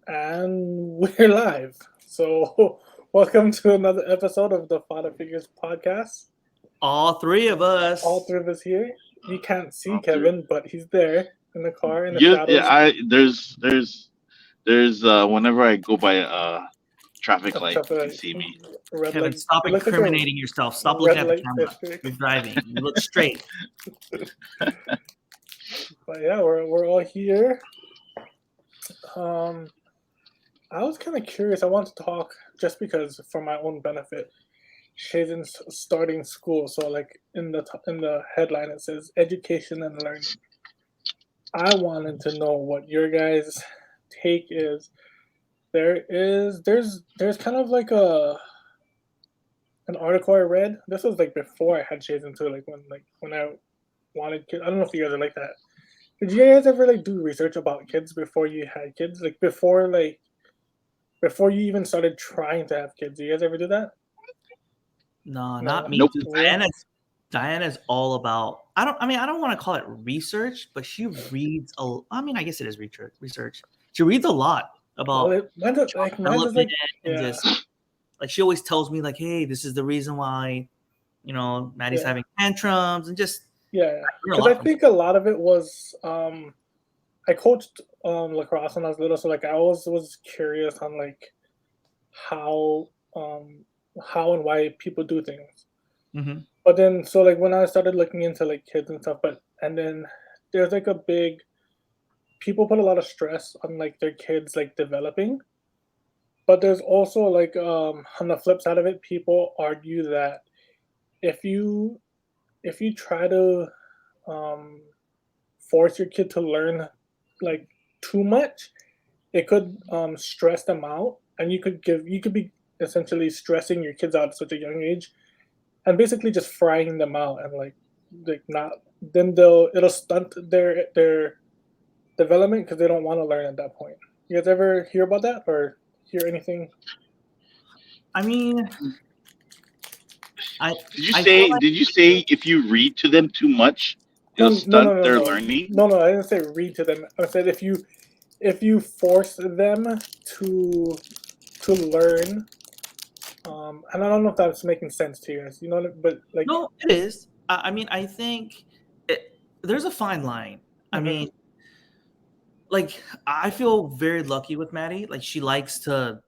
And we're live. So, welcome to another episode of the Faddah Figures podcast. All three of All us. three of us here. You can't see After Kevin, but he's there in the car in the yeah, shadows. there's whenever I go by a traffic light, you can Traffic see me. red Kevin, light. stop It looks like a incriminating yourself. Stop looking red at the light camera. district. You're driving. You look straight. But yeah, we're all here. Um, I was kind of curious. I want to talk just because for my own benefit. Shaden's starting school, so like in the headline it says education and learning. I wanted to know what your guys' take is. There's kind of like an article I read. This was like before I had Shaden too, like when I wanted kids. I don't know if you guys are like that. Did you guys ever like do research about kids before you had kids? Before you even started trying to have kids? Do you guys ever do that? No, No. not me. Nope. Dude, Diana's all about. I don't want to call it research, but she reads a. I mean, I guess it is research. She reads a lot Well, about mine does, like mine does development like and yeah. just like she always tells me like, hey, this is the reason why, Maddie's Yeah. having tantrums and just Yeah, I learn a because lot I from think a lot of it was I coached lacrosse when I was little, so like I always was curious on like how um how and why people do things. her. But then so like when I started looking into like kids and stuff, but and then there's like a big people put a lot of stress on like their kids like developing. But there's also like on the flip side of it, people argue that if you if you try to um force your kid to learn like too much, it could stress them out, and you could be essentially stressing your kids out at such a young age, and basically just frying them out, and like not then it'll stunt their development because they don't want to learn at that point. You guys ever hear about that or hear anything? I mean, I Did you I feel say? like Did you say if you read to them too much, No, it'll no, no, stunt no, their no, learning? no, no. I didn't say read to them. I said if you force them to learn. And I don't know if that's making sense to you guys. You know, but like, no, it is. I mean, I think there's a fine line. I mhm, mean, like I feel very lucky with Maddie. Like she likes to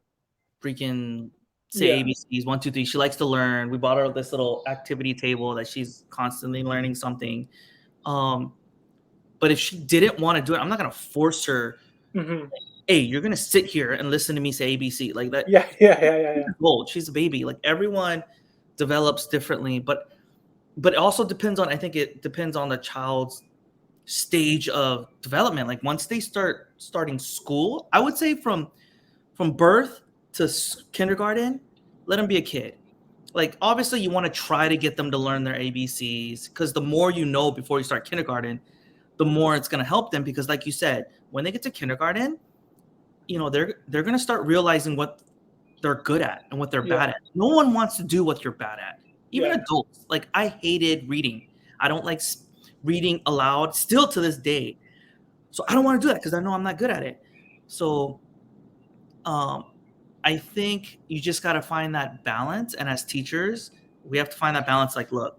freaking say yeah, ABCs 1, 2, 3. She likes to learn. We bought her this little activity table that she's constantly learning something. Um, but if she didn't want to do it, I'm not gonna force her. hmm, Hey, you're gonna sit here and listen to me say ABC like that. yeah, yeah, yeah, yeah, yeah, Old. She's a baby. Like everyone develops differently, but it also depends on. I think it depends on the child's stage of development. Like once they starting school, I would say from birth to kindergarten, let them be a kid. Like obviously you want to try to get them to learn their ABCs because the more you know before you start kindergarten, the more it's going to help them because like you said, when they get to kindergarten, they're going to start realizing what they're good at and what they're bad yeah, at. No one wants to do what you're bad at. Even yeah, adults. Like I hated reading. I don't like reading aloud still to this day. So I don't want to do that because I know I'm not good at it. So um, I think you just got to find that balance. And as teachers, we have to find that balance. Like, look,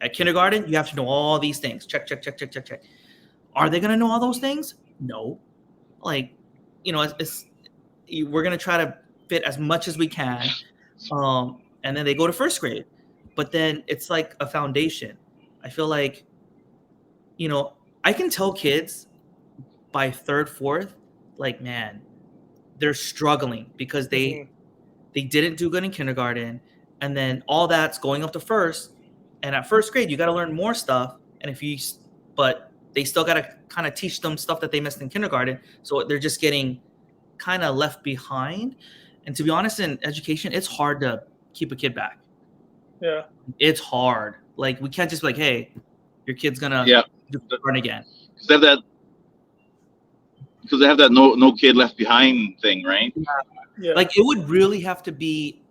at kindergarten, you have to know all these things. Check, check, check, check, check, check. Are they going to know all those things? No. Like, we're going to try to fit as much as we can. And then they go to first grade. But then it's like a foundation. I feel like, I can tell kids by third, fourth, like, man, they're struggling because hmm, they didn't do good in kindergarten, and then all that's going up to first, and at first grade you got to learn more stuff, and but they still got to kind of teach them stuff that they missed in kindergarten, so they're just getting kind of left behind. And to be honest, in education it's hard to keep a kid back. yeah, It's hard. Like we can't just be like, hey, your kid's gonna Yeah, do kindergarten again. because they have that. Because they have that no kid left behind thing, right? yeah, Like it would really have to be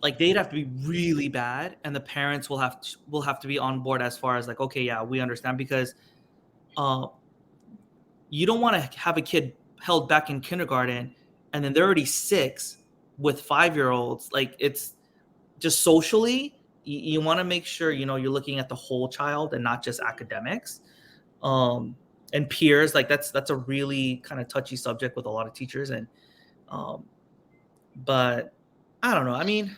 like they'd have to be really bad, and the parents will have to be on board as far as like, okay, yeah, we understand, because uh you don't want to have a kid held back in kindergarten, and then they're already 6 with 5-year-olds. Like, it's just socially, you want to make sure, you know, you're looking at the whole child and not just academics. And peers, like that's a really kind of touchy subject with a lot of teachers. And but I don't know. I mean,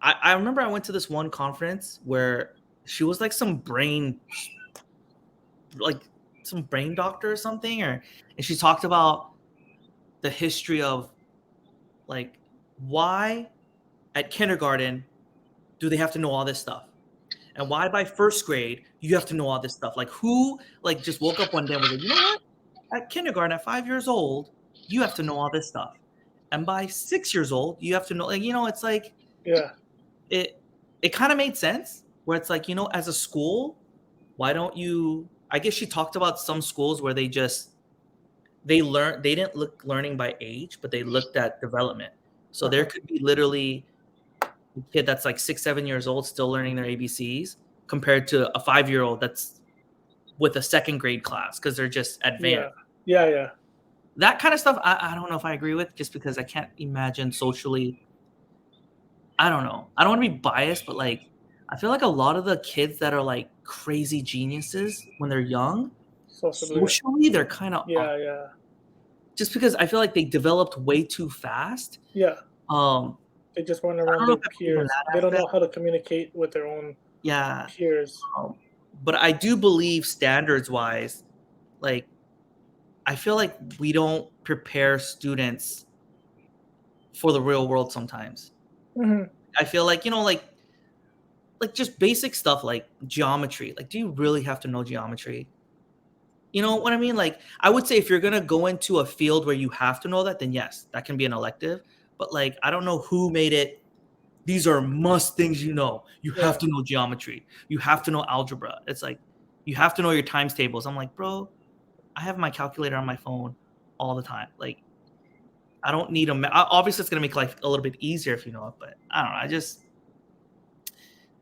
I remember I went to this one conference where she was like some brain doctor or something, and she talked about the history of like why at kindergarten do they have to know all this stuff, and why by first grade you have to know all this stuff. Like, who like just woke up one day and was like, you know what, at kindergarten at 5 years old you have to know all this stuff, and by 6 years old you have to know, like, you know, it's like, Yeah. it kind of made sense where it's like, you know, as a school, why don't you, I guess she talked about some schools where they didn't look learning by age, but they looked at development. So there could be literally a kid that's like 6-7 years old still learning their ABCs compared to a 5-year-old that's with a second grade class because they're just advanced. Yeah. That kind of stuff I don't know if I agree with, just because I can't imagine socially. I don't know. I don't want to be biased, but like I feel like a lot of the kids that are like crazy geniuses when they're young, socially they're kind of yeah. Just because I feel like they developed way too fast. Yeah. Um, They just run around their peers. They don't know how to communicate with their own peers. But I do believe standards-wise, like I feel like we don't prepare students for the real world sometimes. Mm-hmm. I feel like, you know, like just basic stuff like geometry. Like, do you really have to know geometry? You know what I mean? Like, I would say if you're going to go into a field where you have to know that, then yes, that can be an elective. But like, I don't know who made it. These are must things, you know. You have to know geometry. You have to know algebra. It's like, you have to know your times tables. I'm like, bro, I have my calculator on my phone all the time. Like, I don't need obviously it's going to make life a little bit easier if you know it, but I don't know.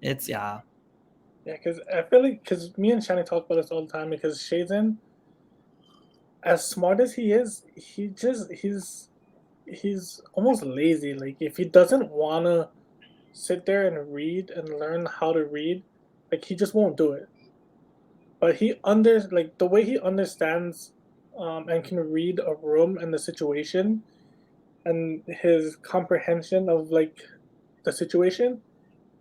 Yeah, because I feel like, because me and Shani talk about this all the time, because Shazen, as smart as he is, he's almost lazy. Like, if he doesn't want to sit there and read and learn how to read, like, he just won't do it. But the way he understands and can read a room and the situation, and his comprehension of like the situation,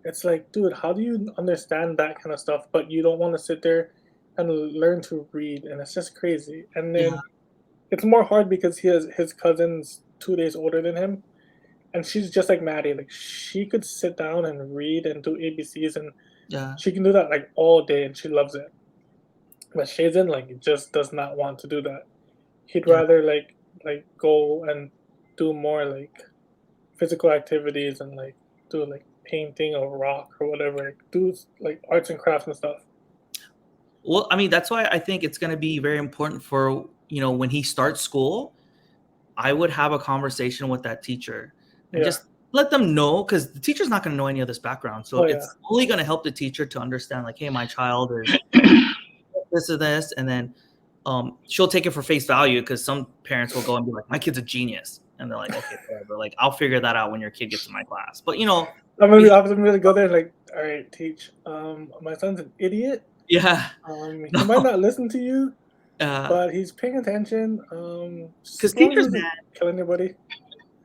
it's like, dude, how do you understand that kind of stuff but you don't want to sit there and learn to read? And it's just crazy. And then it's more hard because he has his cousin's 2 days older than him, and she's just like Maddie. Like, she could sit down and read and do ABCs, and she can do that like all day, and she loves it. But Shazen, like, just does not want to do that. He'd rather like go and do more like physical activities and like do like painting or rock or whatever. Like, do like arts and crafts and stuff. Well, I mean, that's why I think it's going to be very important for, you know, when he starts school, I would have a conversation with that teacher and just let them know, because the teacher's not going to know any of this background. So it's only going to help the teacher to understand, like, hey, my child is this or this. And then she'll take it for face value, because some parents will go and be like, my kid's a genius. And they're like, okay, whatever. Like, I'll figure that out when your kid gets in my class. But, you know, I'm gonna go there and like, all right, teach. My son's an idiot. Yeah. He might not listen to you, but he's paying attention. Because teachers, man, kill anybody.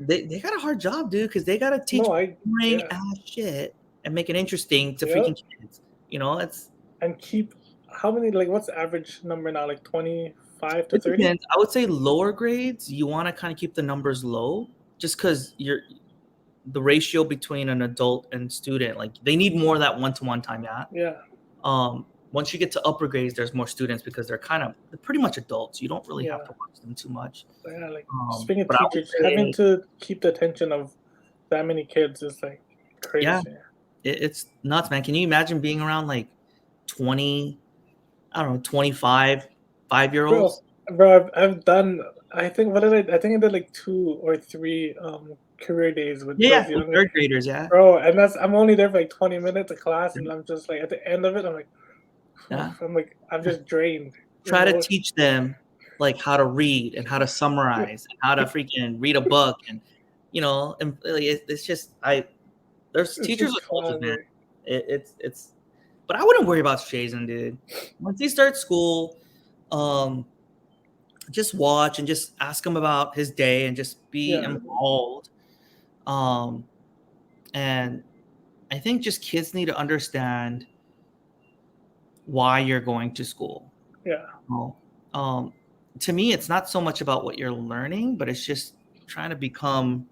They got a hard job, dude, because they gotta teach boring ass shit and make it interesting to freaking kids. You know, and keep how many, like, what's the average number now? Like 25 to 30? I would say lower grades, you want to kind of keep the numbers low, just because the ratio between an adult and student, like, they need more of that one-to-one time. Once you get to upper grades, there's more students because they're pretty much adults. You don't really have to watch them too much. Like, speaking of teachers, having to keep the attention of that many kids is like crazy. Yeah, it's nuts, man. Can you imagine being around like 20, I don't know, 25 5-year-olds? Bro, I've done, I think, I think I did like 2 or 3 career days with those young third graders, bro. And I'm only there for like 20 minutes of class, and I'm just like, at the end of it, I'm like, I'm just drained. Try to teach them like how to read and how to summarize and how to freaking read a book, and and like, it's just there's It's teachers just with coaches, man. clever. It's but I wouldn't worry about Shazen, dude. Once he starts school, just watch and just ask him about his day and just be Yeah. involved. And I think just kids need to understand why you're going to school. Yeah. To me, it's not so much about what you're learning, but it's just trying to become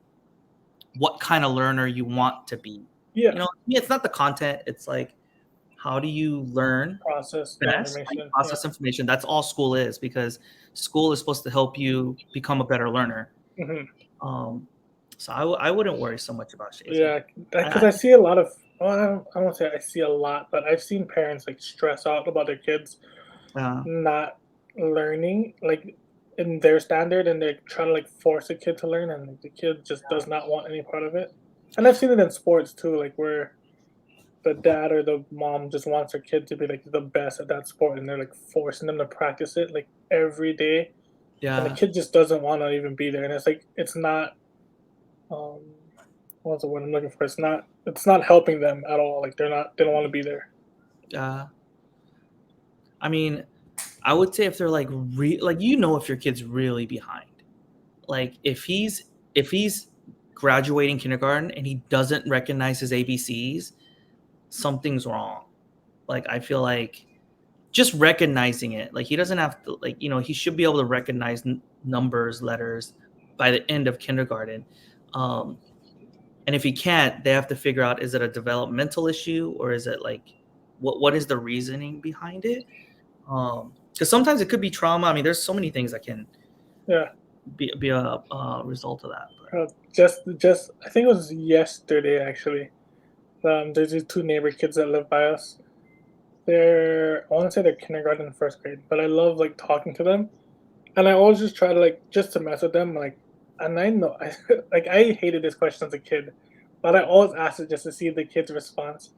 what kind of learner you want to be. Yeah. To me, it's not the content. It's like, how do you learn Process the best? information. Process information. That's all school is, because school is supposed to help you become a better learner. Mm-hmm. So I wouldn't worry so much about Shazen. Yeah, because I see a lot of. Well, I won't say I see a lot, but I've seen parents like stress out about their kids not learning like in their standard, and they're trying to like force a kid to learn, and like, the kid just does not want any part of it. And I've seen it in sports too, like where the dad or the mom just wants their kid to be like the best at that sport, and they're like forcing them to practice it like every day, and the kid just doesn't want to even be there, and it's like it's not. What's the word I'm looking for? It's not helping them at all. Like they don't want to be there. I mean, I would say if they're like if your kid's really behind, like if he's graduating kindergarten and he doesn't recognize his ABCs, something's wrong. Like I feel like just recognizing it, like he doesn't have to, like he should be able to recognize numbers, letters by the end of kindergarten. And if he can't, they have to figure out, is it a developmental issue, or is it like what is the reasoning behind it? Because sometimes it could be trauma. I mean, there's so many things that can be a result of that. Just I think it was yesterday actually. There's these two neighbor kids that live by us. I want to say they're kindergarten and first grade, but I love like talking to them, and I always just try to like just to mess with them, like. And I know, I hated this question as a kid, but I always asked it just to see the kid's response.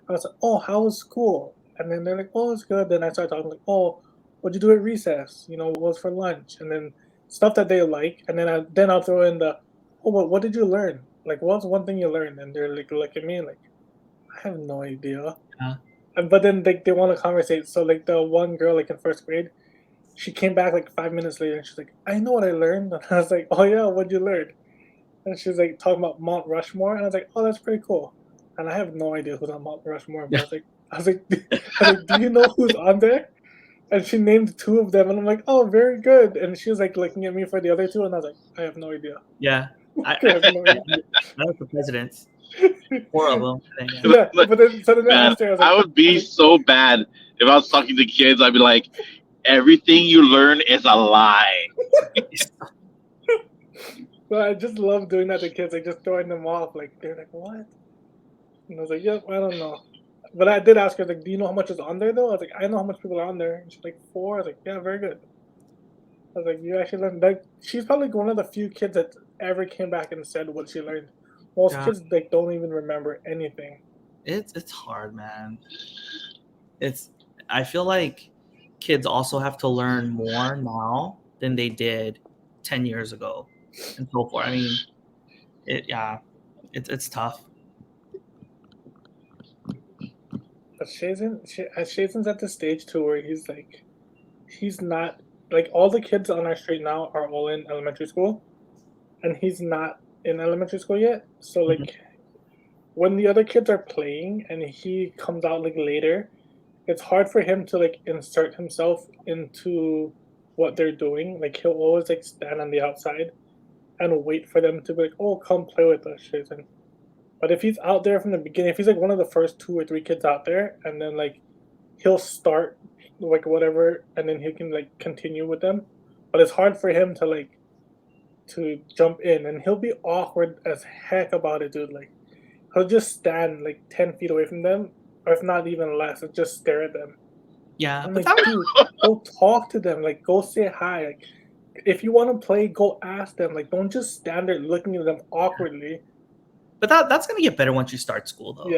I was like, "Oh, how was school?" And then they're like, "Oh, it's good." Then I start talking like, "Oh, what'd you do at recess? What was for lunch?" And then stuff that they like, and then I'll throw in the, "Oh, but what did you learn? Like, what's one thing you learned?" And they're like, look at me like, I have no idea. But then they want to conversate. So like the one girl like in first grade, she came back like 5 minutes later and she's like, I know what I learned. And I was like, oh yeah, what'd you learn? And she's like talking about Mount Rushmore. And I was like, oh, that's pretty cool. And I have no idea who's on Mount Rushmore, but I was like, do you know who's on there? And she named two of them, and I'm like, oh, very good. And she was like looking at me for the other two, and I was like, I have no idea. Yeah, I have no idea. None of the presidents. 4 of them. Yeah, but then Man, after, I would be so bad if I was talking to kids. I'd be like, everything you learn is a lie. But I just love doing that to kids, like just throwing them off. Like they're like, what? And I was like, yep, I don't know. But I did ask her, like, do you know how much is on there though? I was like, I know how much people are on there. And she's like, 4. I was like, yeah, very good. I was like, you actually learned. Like, she's probably one of the few kids that ever came back and said what she learned. Most kids like don't even remember anything. It's hard, man. I feel like kids also have to learn more now than they did 10 years ago and so forth. I mean, it's tough. But Shazen's at the stage too where he's not like all the kids on our street now are all in elementary school, and he's not in elementary school yet. So like when the other kids are playing and he comes out like later, it's hard for him to like insert himself into what they're doing. Like he'll always like stand on the outside and wait for them to be like, "Oh, come play with us, Shazen." But if he's out there from the beginning, if he's like one of the first 2 or 3 kids out there, and then like he'll start like whatever, and then he can like continue with them. But it's hard for him to jump in, and he'll be awkward as heck about it, dude. Like he'll just stand like 10 feet away from them, or if not even less, and just stare at them. Yeah, I'm like, dude, go talk to them. Like, go say hi. Like, if you want to play, go ask them. Like, don't just stand there looking at them awkwardly. But that's gonna get better once you start school, though.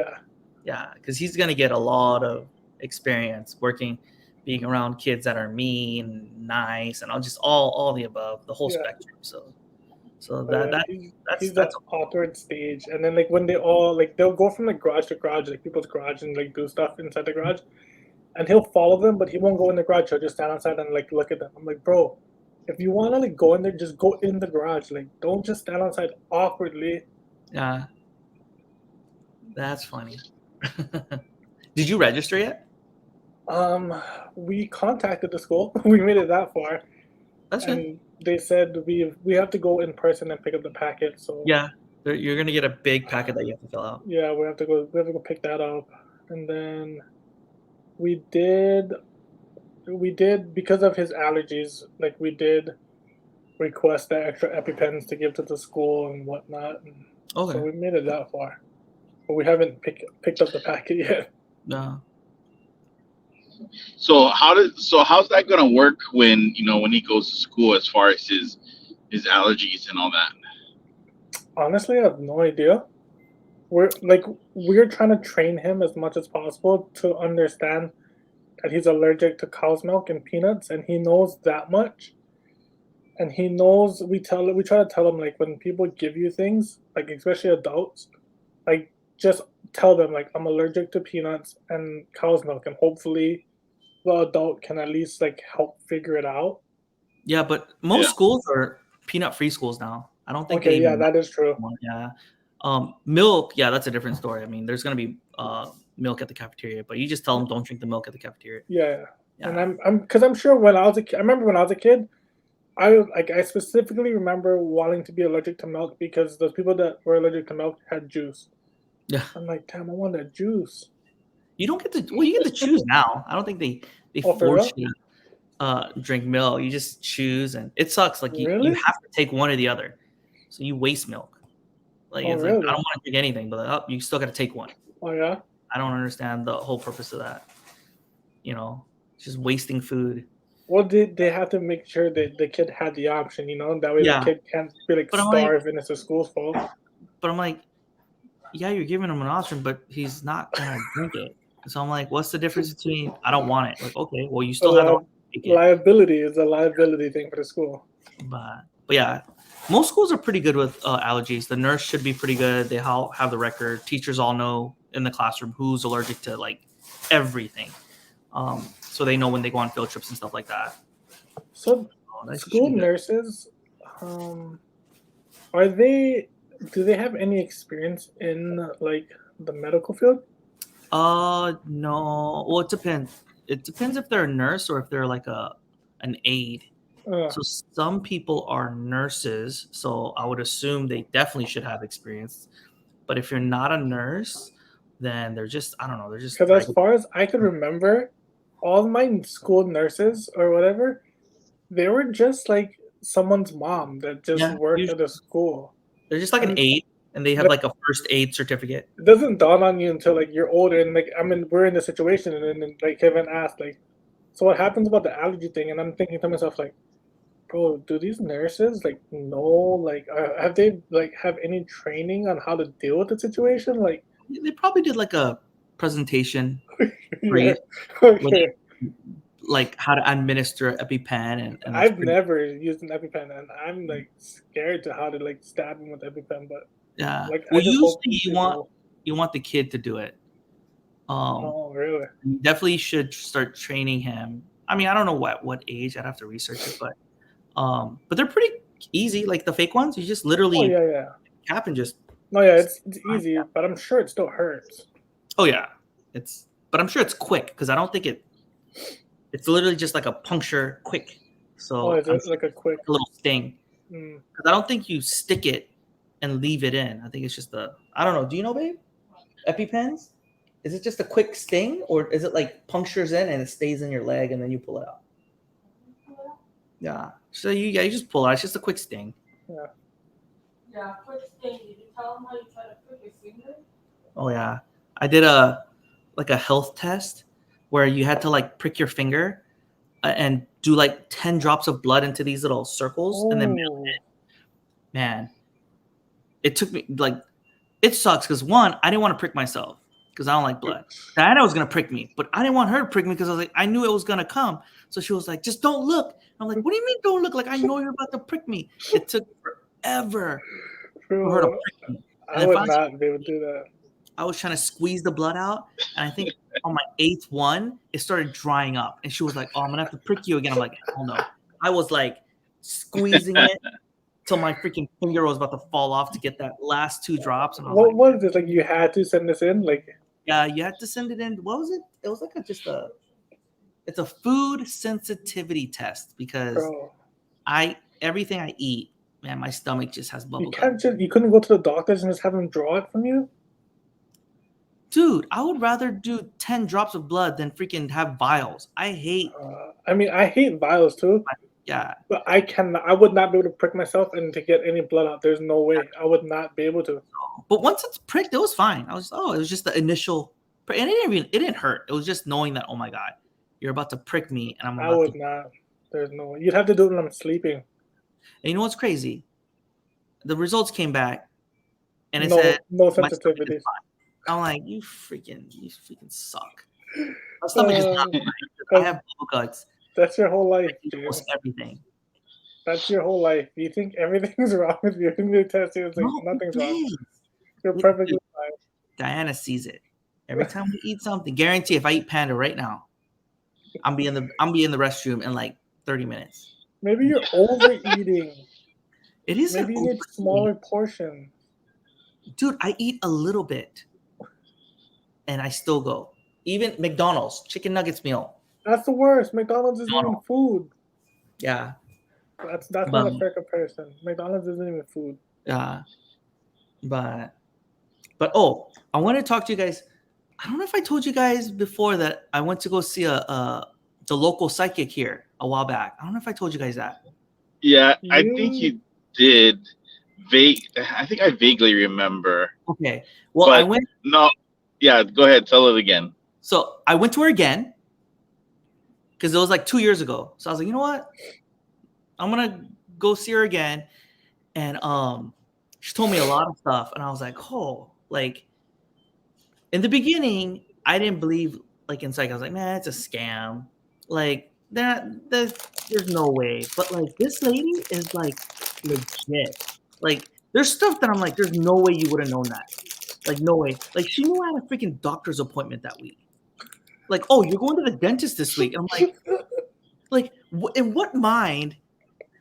Yeah, because he's gonna get a lot of experience working, being around kids that are mean, nice, and all the above, the whole Yeah. spectrum. So He's that's that awkward stage, and then like when they all like they'll go from like garage to garage, like people's garage, and like do stuff inside the garage, and he'll follow them, but he won't go in the garage. He'll just stand outside and like look at them. I'm like, bro, if you want to like go in there, just go in the garage. Like, don't just stand outside awkwardly. yeah, that's funny. Did you register yet? We contacted the school. We made it that far, That's good. and they said we have to go in person and pick up the packet. So Yeah, you're gonna get a big packet that you have to fill out. yeah, we have to go pick that up, and then we did because of his allergies. Like we did request the extra EpiPens to give to the school and whatnot. And Okay. so we made it that far, but we haven't picked up the packet yet. No. So how's that gonna work when when he goes to school as far as his allergies and all that? Honestly, I have no idea. We're trying to train him as much as possible to understand that he's allergic to cow's milk and peanuts, and he knows that much. And he knows we try to tell him like when people give you things, like especially adults, like just tell them like I'm allergic to peanuts and cow's milk, and hopefully the adult can at least like help figure it out. Yeah, but most Yeah. schools are peanut-free schools now. I don't think Okay, they yeah, even that is true. yeah. Milk, yeah, that's a different story. I mean, there's gonna be milk at the cafeteria, but you just tell them don't drink the milk at the cafeteria. Yeah, Yeah. and I'm sure when I was a kid, I remember when I was a kid, I specifically remember wanting to be allergic to milk because those people that were allergic to milk had juice. Yeah. I'm like, damn, I want that juice. You don't get to. Well, you get to choose now. I don't think they Oh, for force real? you to drink milk. You just choose, and it sucks. Like you Really? have to take one or the other, so you waste milk. Like Oh, it's like I really? don't want to drink anything, but like, you still got to take one. Oh yeah. I don't understand the whole purpose of that. It's just wasting food. Well, they have to make sure that the kid had the option, that way Yeah. the kid can't be like But I'm like- starve and it's the school's fault. But I'm like, yeah, you're giving him an option, but he's not gonna drink it. So I'm like, what's the difference between I don't want it? Like, okay, well, you still have the right to take it. Liability is a liability thing for the school. But yeah, most schools are pretty good with allergies. The nurse should be pretty good. They all have the record. Teachers all know in the classroom who's allergic to like everything. So they know when they go on field trips and stuff like that. So That school should be good. nurses, do they have any experience in like the medical field? No. Well, it depends. It depends if they're a nurse or if they're like an aide. So some people are nurses, so I would assume they definitely should have experience. But if you're not a nurse, then they're just I don't know. They're just Because as far as I could remember, all my school nurses or whatever, they were just like someone's mom that just Yeah, worked usually. at a school. they're just like an And- aide, and they have like a first aid certificate. It doesn't dawn on you until like you're older and like we're in the situation, and then like Kevin asked like, so what happens about the allergy thing? And I'm thinking to myself like, bro, do these nurses like know like have they like have any training on how to deal with the situation? Like, They probably did like a presentation, yeah. With- Okay. like how to administer EpiPen, and that's I've pretty- never used an EpiPen, and I'm like scared to how to like stab him with EpiPen, but yeah. like Well, I just hope usually people- you want the kid to do it. Oh, really? You definitely should start training him. I mean, I don't know what age. I'd have to research it, but they're pretty easy. Like the fake ones, you just literally Oh yeah. cap and just. No, yeah, it's easy, but I'm sure it still hurts. Oh yeah, but I'm sure it's quick because I don't think it's literally just like a puncture quick. So Oh, is I'm it like a quick? a little sting Mm. because I don't think you stick it and leave it in. I think it's just I don't know. Do you know, babe? EpiPens? Is it just a quick sting, or is it like punctures in and it stays in your leg and then you pull it out? Yeah. So you just pull it out. It's just a quick sting. Yeah, quick thing. Did you tell him how you try to prick his finger? Oh yeah. I did a health test where you had to like prick your finger and do like 10 drops of blood into these little circles and then Oh. man, it took me like it sucks because one, I didn't want to prick myself because I don't like blood. Diana was gonna prick me, but I didn't want her to prick me because I was like, I knew it was gonna come. So she was like, just don't look. I'm like, what do you mean don't look? Like I know you're about to prick me. It took forever for her to prick me. I would not be able to do that. I was trying to squeeze the blood out, and I think on my 8th one, it started drying up. And she was like, "Oh, I'm gonna have to prick you again." I'm like, "Hell no!" I was like squeezing it till my freaking finger was about to fall off to get that last 2 drops. And I was What was this? Like you had to send this in? Like yeah, you had to send it in. What was it? It was like it's a food sensitivity test because bro, everything I eat, man, my stomach just has bubble gum. you couldn't go to the doctors and just have them draw it from you? Dude, I would rather do 10 drops of blood than freaking have vials. I hate. I mean, I hate vials too. Yeah. But I would not be able to prick myself and to get any blood out. There's no way. I would not be able to. But once it's pricked, it was fine. I was, it was just the initial, and it didn't hurt. It was just knowing that, oh my God, you're about to prick me, and I'm about I would not. There's no way. You'd have to do it when I'm sleeping. And you know what's crazy? The results came back, and it No, said no my stomach is sensitivities. fine. I'm like, you freaking suck. My stomach is not fine. I have bubble guts. That's your whole life, dude. Almost everything. That's your whole life. You think everything's wrong with you. In the test, it's like nothing's wrong. You're perfectly fine. Diana sees it. Every time we eat something, guarantee if I eat panda right now, I'm be in the restroom in like 30 minutes. Maybe you're overeating. It is. Maybe you need smaller portions. Dude, I eat a little bit, and I still go. Even McDonald's chicken nuggets meal. That's the worst. McDonald's isn't even food. Yeah. That's not a fair comparison. McDonald's isn't even food. Yeah. But I want to talk to you guys. I don't know if I told you guys before that I went to go see the local psychic here a while back. I don't know if I told you guys that. Yeah, I think you did. I think I vaguely remember. Okay. Well, but I went. No. Yeah, go ahead. Tell it again. So I went to her again because it was like 2 years ago. So I was like, you know what? I'm gonna go see her again, and she told me a lot of stuff, and I was like, oh, like in the beginning, I didn't believe like in psych. I was like, man, it's a scam. Like there's no way. But like this lady is like legit. Like there's stuff that I'm like, there's no way you would have known that. Like no way. Like she knew I had a freaking doctor's appointment that week. Like, oh, you're going to the dentist this week. I'm like, in what mind?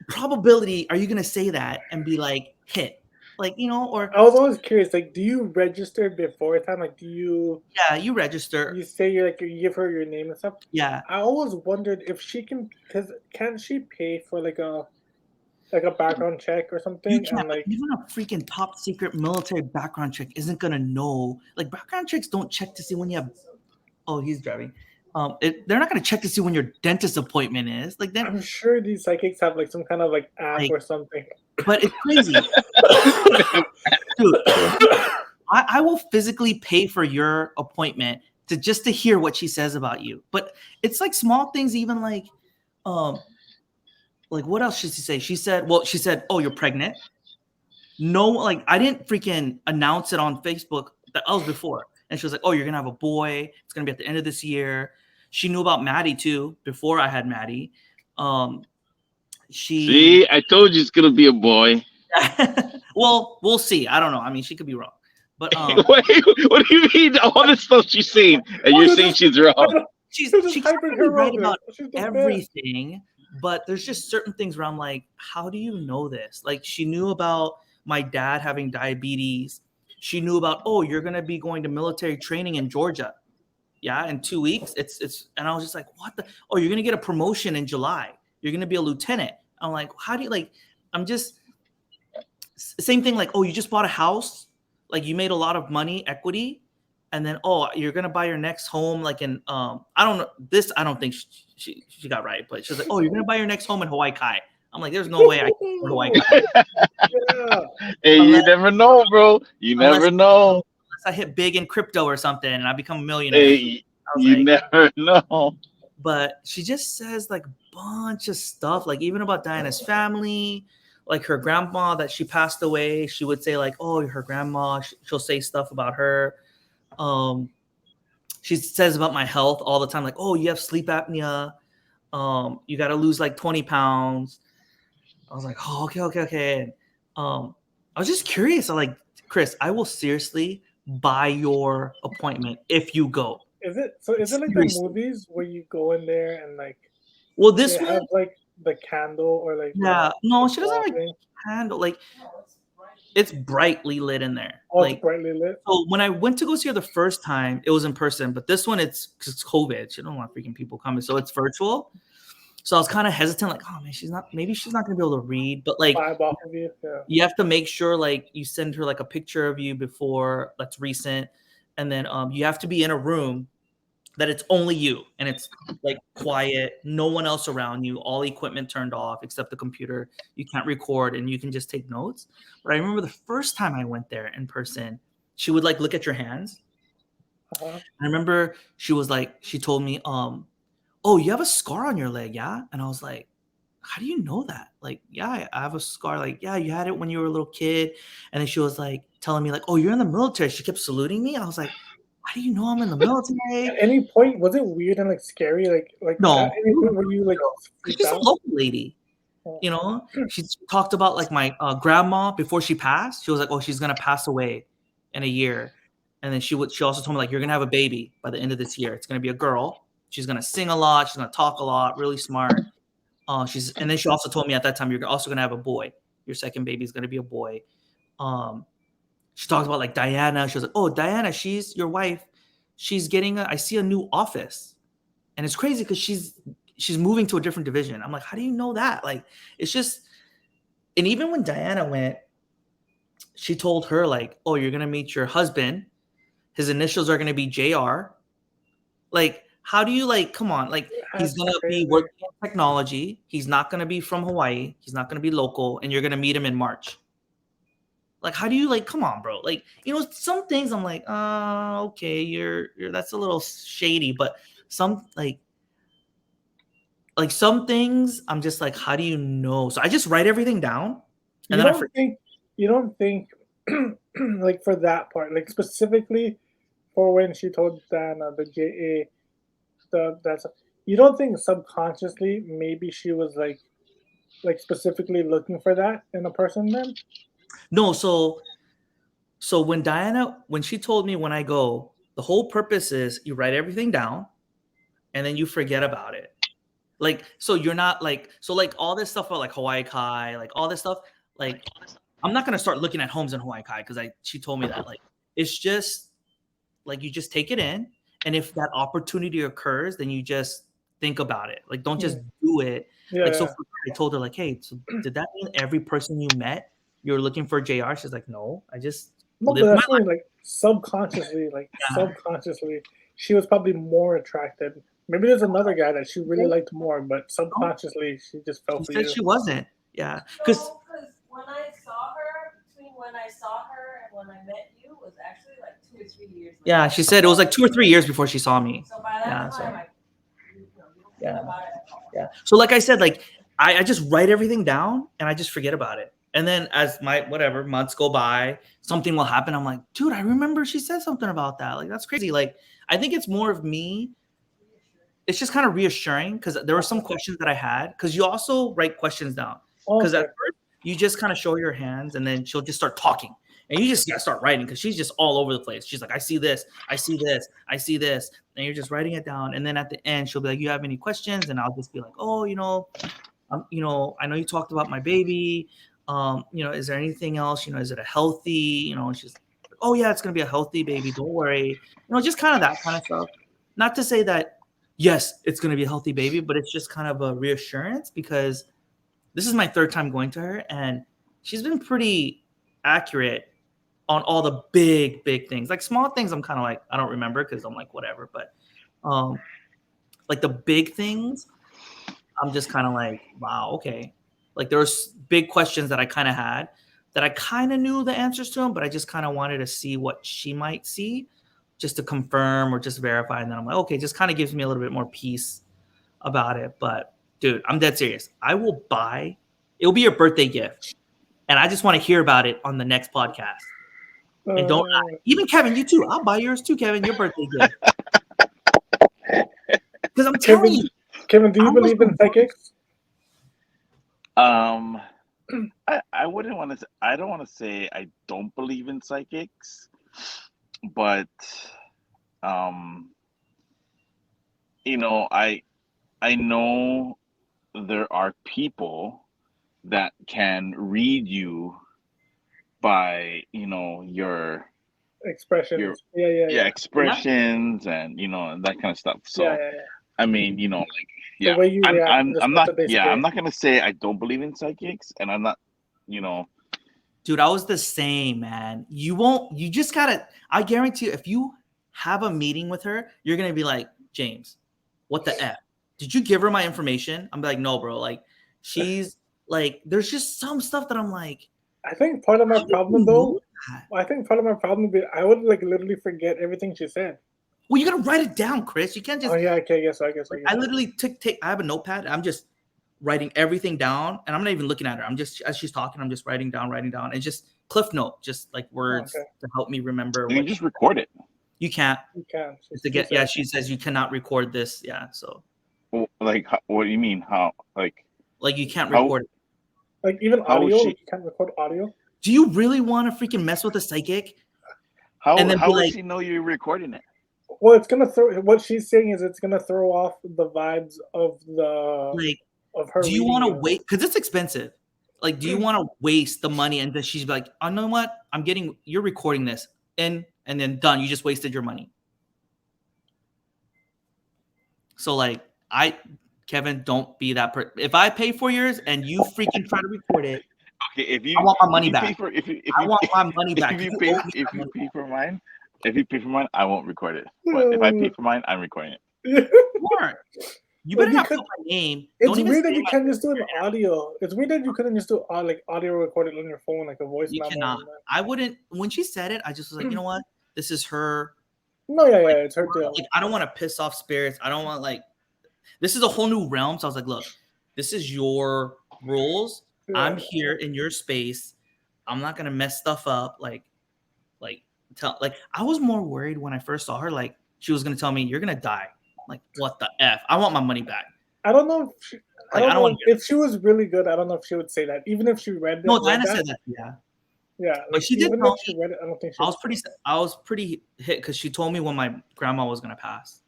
Probability are you gonna say that and be like hit, like, you know? Or I was always curious, like, do you register before time? Like, do you? Yeah, you register. You say you give her your name and stuff. Yeah. I always wondered if she can, because can she pay for like a background check or something? You can't. And like even a freaking top secret military background check isn't gonna know. Like background checks don't check to see when you have. Oh, he's driving. They're not gonna check to see when your dentist appointment is. Like, I'm sure these psychics have like some kind of like app or something. But it's crazy, dude. I will physically pay for your appointment just to hear what she says about you. But it's like small things, even like what else should she say? She said, "Oh, you're pregnant." No, like I didn't freaking announce it on Facebook. That was before. And she was like, "Oh, you're gonna have a boy. It's gonna be at the end of this year." She knew about Maddie too before I had Maddie. See, I told you it's gonna be a boy. Well, we'll see. I don't know. I mean, she could be wrong. But Wait, what do you mean? All this stuff she's saying, and you're saying she's wrong? She's right about everything. But there's just certain things where I'm like, how do you know this? Like, she knew about my dad having diabetes. She knew about, oh, you're gonna be going to military training in Georgia. Yeah, in 2 weeks. It's and I was just like, what the? Oh, you're gonna get a promotion in July. You're gonna be a lieutenant. I'm like, how do you like? I'm just same thing. Like, oh, you just bought a house. Like, you made a lot of money, equity, and then oh, you're gonna buy your next home. Like in I don't know this. I don't think she got right, but she was like, oh, you're gonna buy your next home in Hawaii Kai. I'm like, there's no way I can go to Hawaii Kai. Yeah. Hey, you never know, bro. You never know. I hit big in crypto or something and I become a millionaire. Hey, you never know. But she just says like a bunch of stuff, like even about Diana's family, like her grandma that she passed away. She would say like, oh, her grandma, she'll say stuff about her. she says about my health all the time, like, oh, you have sleep apnea. You got to lose like 20 pounds. I was like, oh, okay. And, I was just curious. I'm like, Chris, I will seriously buy your appointment if you go. Is it like the Seriously. movies where you go in there and like Well, they this one, have like the candle or like yeah, no, she doesn't wall have a thing? candle. Like, No, it's bright. it's brightly lit in there. Oh, it's Like, brightly lit. so when I went to go see her the first time, it was in person, but this one it's because it's COVID. She don't want freaking people coming, so it's virtual. So I was kind of hesitant, like, oh man, maybe she's not gonna be able to read, but like Vibe off of you. Yeah. you have to make sure like you send her like a picture of you before that's recent, and then you have to be in a room that it's only you and it's like quiet, no one else around you, all equipment turned off except the computer. You can't record and you can just take notes. But I remember the first time I went there in person, she would like look at your hands. Uh-huh. I remember she told me, oh, you have a scar on your leg, yeah? And I was like, how do you know that? Like, yeah, I have a scar. Like, yeah, you had it when you were a little kid. And then she was like telling me, like, oh, you're in the military. She kept saluting me. I was like, how do you know I'm in the military? At any point, was it weird and like scary? Like No, at any point were you like freaked she's a out? local lady. Oh. You know, she talked about like my grandma before she passed. She was like, oh, she's gonna pass away in a year. And then she also told me like, you're gonna have a baby by the end of this year. It's gonna be a girl. She's gonna sing a lot. She's gonna talk a lot. Really smart. And then she also told me at that time you're also gonna have a boy. Your second baby is gonna be a boy. She talked about like Diana. She was like, oh, Diana, she's your wife. She's getting I see a new office, and it's crazy because she's moving to a different division. I'm like, how do you know that? Like, it's just, and even when Diana went, she told her like, oh, you're gonna meet your husband. His initials are gonna be JR. Like, how do you like? Come on, like he's That's gonna crazy. be working in technology. He's not gonna be from Hawaii. He's not gonna be local, and you're gonna meet him in March. Like, how do you like? Come on, bro. Like, some things I'm like, okay, you're that's a little shady, but some like some things I'm just like, how do you know? So I just write everything down, and You don't think like for that part, like specifically for when she told Diana the JA that's you don't think subconsciously maybe she was like specifically looking for that in a person then? no. So when she told me when I go, the whole purpose is you write everything down, and then you forget about it. Like, so you're not like, so like all this stuff about like Hawaii Kai, like all this stuff, like I'm not gonna start looking at homes in Hawaii Kai because she told me that. Like, it's just like you just take it in, and if that opportunity occurs, then you just think about it. Like, don't just do it. Yeah. Like, so I told her like, hey, so did that mean every person you met you're looking for JR? She's like, no, I just No, but lived my that's life. mean, like subconsciously, Yeah. subconsciously, she was probably more attracted. Maybe there's another guy that she really liked more, but subconsciously she just fell She for said you. she wasn't. Yeah, because No, because when I saw her, between when I saw her and when I met you, was actually like 2 or 3 years later. yeah, she said it was like 2 or 3 years before she saw me. So by that Yeah, time, so- like, you don't Yeah. think about it at all. Yeah. So like I said, like I just write everything down and I just forget about it. And then as my months go by, something will happen. I'm like, dude, I remember she said something about that. Like, that's crazy. Like, I think it's more of me. It's just kind of reassuring because there were some questions that I had because you also write questions down. Because Okay. at first you just kind of show your hands and then she'll just start talking. And you just gotta start writing because she's just all over the place. She's like, I see this, I see this, I see this. And you're just writing it down. And then at the end, she'll be like, you have any questions? And I'll just be like, oh, I know you talked about my baby. Is there anything else? Is it a healthy, and she's like, oh yeah, it's gonna be a healthy baby. Don't worry. Just kind of that kind of stuff. Not to say that, yes, it's gonna be a healthy baby, but it's just kind of a reassurance because this is my third time going to her and she's been pretty accurate on all the big things. Like small things, I'm kind of like, I don't remember because I'm like, whatever. But like the big things, I'm just kind of like, wow, okay. Like there was big questions that I kind of had that I kind of knew the answers to them, but I just kind of wanted to see what she might see just to confirm or just verify. And then I'm like, okay, just kind of gives me a little bit more peace about it. But dude, I'm dead serious. It'll be your birthday gift. And I just want to hear about it on the next podcast. And don't even Kevin, you too. I'll buy yours too, Kevin. Your birthday gift. Because I'm telling you, Kevin, do you I was believe in the psychics? I wouldn't want to. I don't want to say I don't believe in psychics, but um, I know there are people that can read you by your Expressions. Yeah. yeah. expressions and and that kind of stuff. Yeah, So yeah, yeah. I mean, like, The yeah, way you I'm react to I'm the I'm stuff not that they yeah, I'm say. not gonna say I don't believe in psychics, and I'm not, you know, Dude, I was the same, man. You just gotta, I guarantee you, if you have a meeting with her, you're gonna be like, James, what the F? Did you give her my information? I'm like, no, bro. Like, she's like, there's just some stuff that I'm like, I think part of my how did problem you know though, that? I think part of my problem would be I would like literally forget everything she said. Well, you gotta write it down, Chris. You can't Oh just yeah, okay, I guess. like, I literally take I have a notepad. I'm just writing everything down, and I'm not even looking at her. I'm just, as she's talking, I'm just writing down. It's just cliff note, just like Oh, words okay. to help me remember you can what just record it. you can't. You can. It's again, yeah, she says you cannot record this. Yeah, so Like, what do you mean? How? like you can't How? record it. Like even How is audio, she? like you can't record audio. Do you really want to freaking mess with a psychic and then be How would like, she know you're recording it? Well, it's gonna throw. What she's saying is it's gonna throw off the vibes of the like, of her. do you reading want to you. wait? Because it's expensive. Like, do you want to waste the money and then she's like, oh, you know what? You're recording this and then done. You just wasted your money. So like, Kevin, don't be that person. If I pay for yours and you freaking try to record it, Okay, I want my money if you back. pay for I want my money back. if you You pay owe me if my you money pay back. for mine, I won't record it. But if I pay for mine, I'm recording it. Smart. You Like, better you not could- put my name. It's Don't even weird that say you my can't just do an audio. It's weird that you couldn't just do like audio record it on your phone, like a voice You memo. cannot. I wouldn't. When she said it, I just was like, you know what? This is her. No, yeah, it's her deal. Like, I don't want to piss off spirits. I don't want like. This is a whole new realm. So I was like, look, this is your rules. Yeah. I'm here in your space. I'm not gonna mess stuff up. Like I was more worried when I first saw her. Like, she was gonna tell me you're gonna die. Like, what the F? I want my money back. I don't know. I don't know want if she was really good. I don't know if she would say that. Even if she read No, read Diana that, said that. Yeah. yeah. But she did even tell if she read it, I don't think she. I was pretty hit because she told me when my grandma was gonna pass,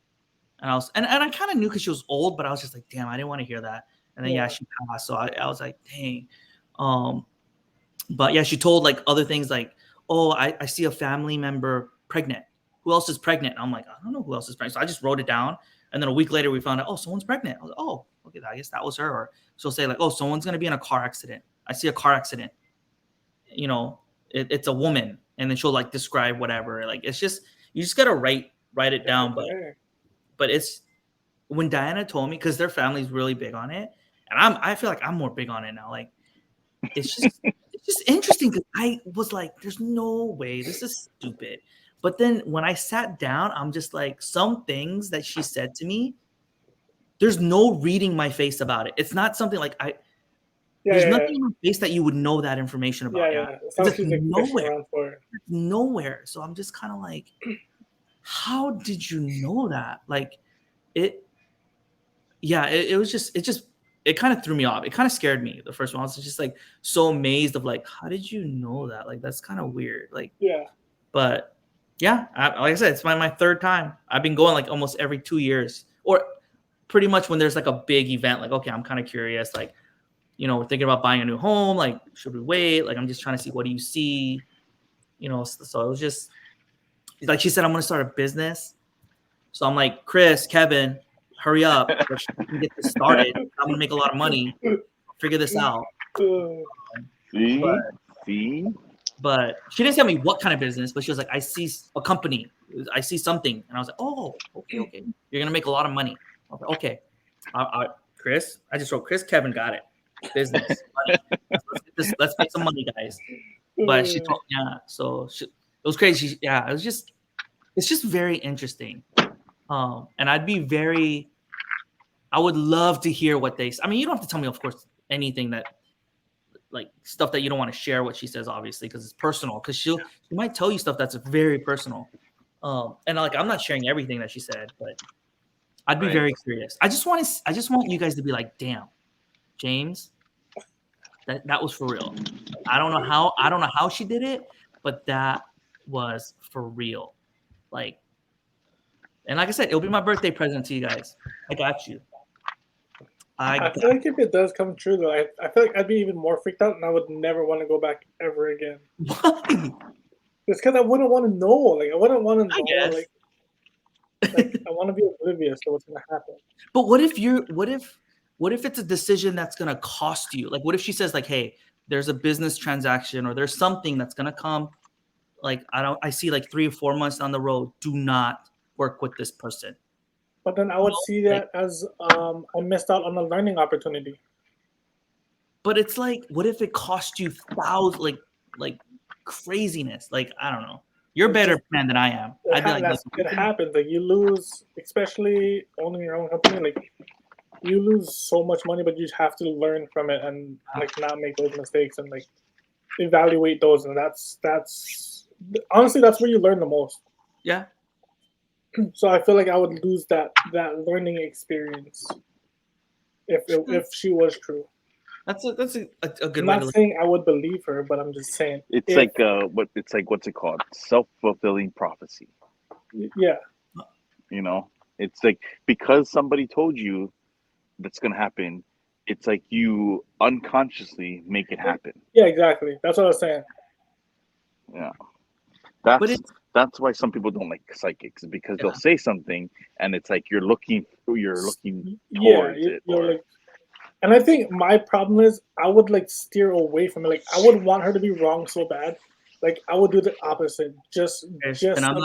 and I kind of knew because she was old, but I was just like, damn, I didn't want to hear that. And then she passed, so I was like, dang. But yeah, she told like other things like, oh, I see a family member pregnant. Who else is pregnant? And I'm like, I don't know who else is pregnant. So I just wrote it down, and then a week later we found out, oh, someone's pregnant. I was like, oh, okay, I guess that was her. Or she'll say like, oh, someone's gonna be in a car accident. I see a car accident. It's a woman, and then she'll like describe whatever. Like, it's just, you just gotta write it down. But it's, when Diana told me, because their family's really big on it, and I feel like I'm more big on it now. Like, it's just interesting because I was like, there's no way, this is stupid. But then when I sat down, I'm just like, some things that she said to me, there's no reading my face about it. It's not something like there's nothing in my face that you would know that information about. It's not she's like nowhere. For it. Nowhere. So I'm just kind of like, how did you know that? Like, it was just, it kind of threw me off. It kind of scared me. The first one, I was just like so amazed of like, how did you know that? Like, that's kind of weird. Like, but yeah, like I said, it's my third time. I've been going like almost every 2 years, or pretty much when there's like a big event. Like, okay, I'm kind of curious. Like, we're thinking about buying a new home. Like, should we wait? Like, I'm just trying to see, what do you see? So it was just like she said, I'm going to start a business. So I'm like, Chris, Kevin, hurry up. Let's get this started. I'm going to make a lot of money. Figure this out. See? But she didn't tell me what kind of business, but she was like, I see a company. I see something. And I was like, oh, okay. You're going to make a lot of money. I was like, okay. Chris, I just wrote, Chris, Kevin, got it. Business. Let's make some money, guys. But she told, so it was crazy. It's just very interesting. And I would love to hear what they, I mean, you don't have to tell me, of course, anything that, like, stuff that you don't want to share what she says, obviously, because it's personal. Because she might tell you stuff that's very personal. And like, I'm not sharing everything that she said, but I'd be Right. very curious. I just want you guys to be like, damn, James, that was for real. I don't know how she did it, but that was for real. Like, and like I said, it'll be my birthday present to you guys. I got you. I feel like if it does come true, though, I feel like I'd be even more freaked out, and I would never want to go back ever again. Why? It's because I wouldn't want to know. Like, I wouldn't want to I know. guess. Like I want to be oblivious to what's gonna happen. But what if it's a decision that's gonna cost you? Like, what if she says like, hey, there's a business transaction or there's something that's gonna come. Like, I see like 3 or 4 months down the road. Do not work with this person. But then I would see that as I missed out on a learning opportunity. But it's like, what if it cost you thousands, like craziness? Like, I don't know. You're a better man than I am. I'd be like, It happens. Like you lose, especially owning your own company. Like you lose so much money, but you have to learn from it and like not make those mistakes and like evaluate those. And that's honestly that's where you learn the most. yeah. So I feel like I would lose that learning experience if she was true. That's a good I'm way not to look. saying I would believe her, but I'm just saying It's like what's it called? Self-fulfilling prophecy. yeah. You know, it's like because somebody told you that's gonna happen, it's like you unconsciously make it happen. Yeah, exactly. That's what I was saying. Yeah, But that's why some people don't like psychics, because they'll say something and it's like you're looking towards it. You're like, and I think my problem is I would like steer away from it. Like I would want her to be wrong so bad. Like I would do the opposite. and I'm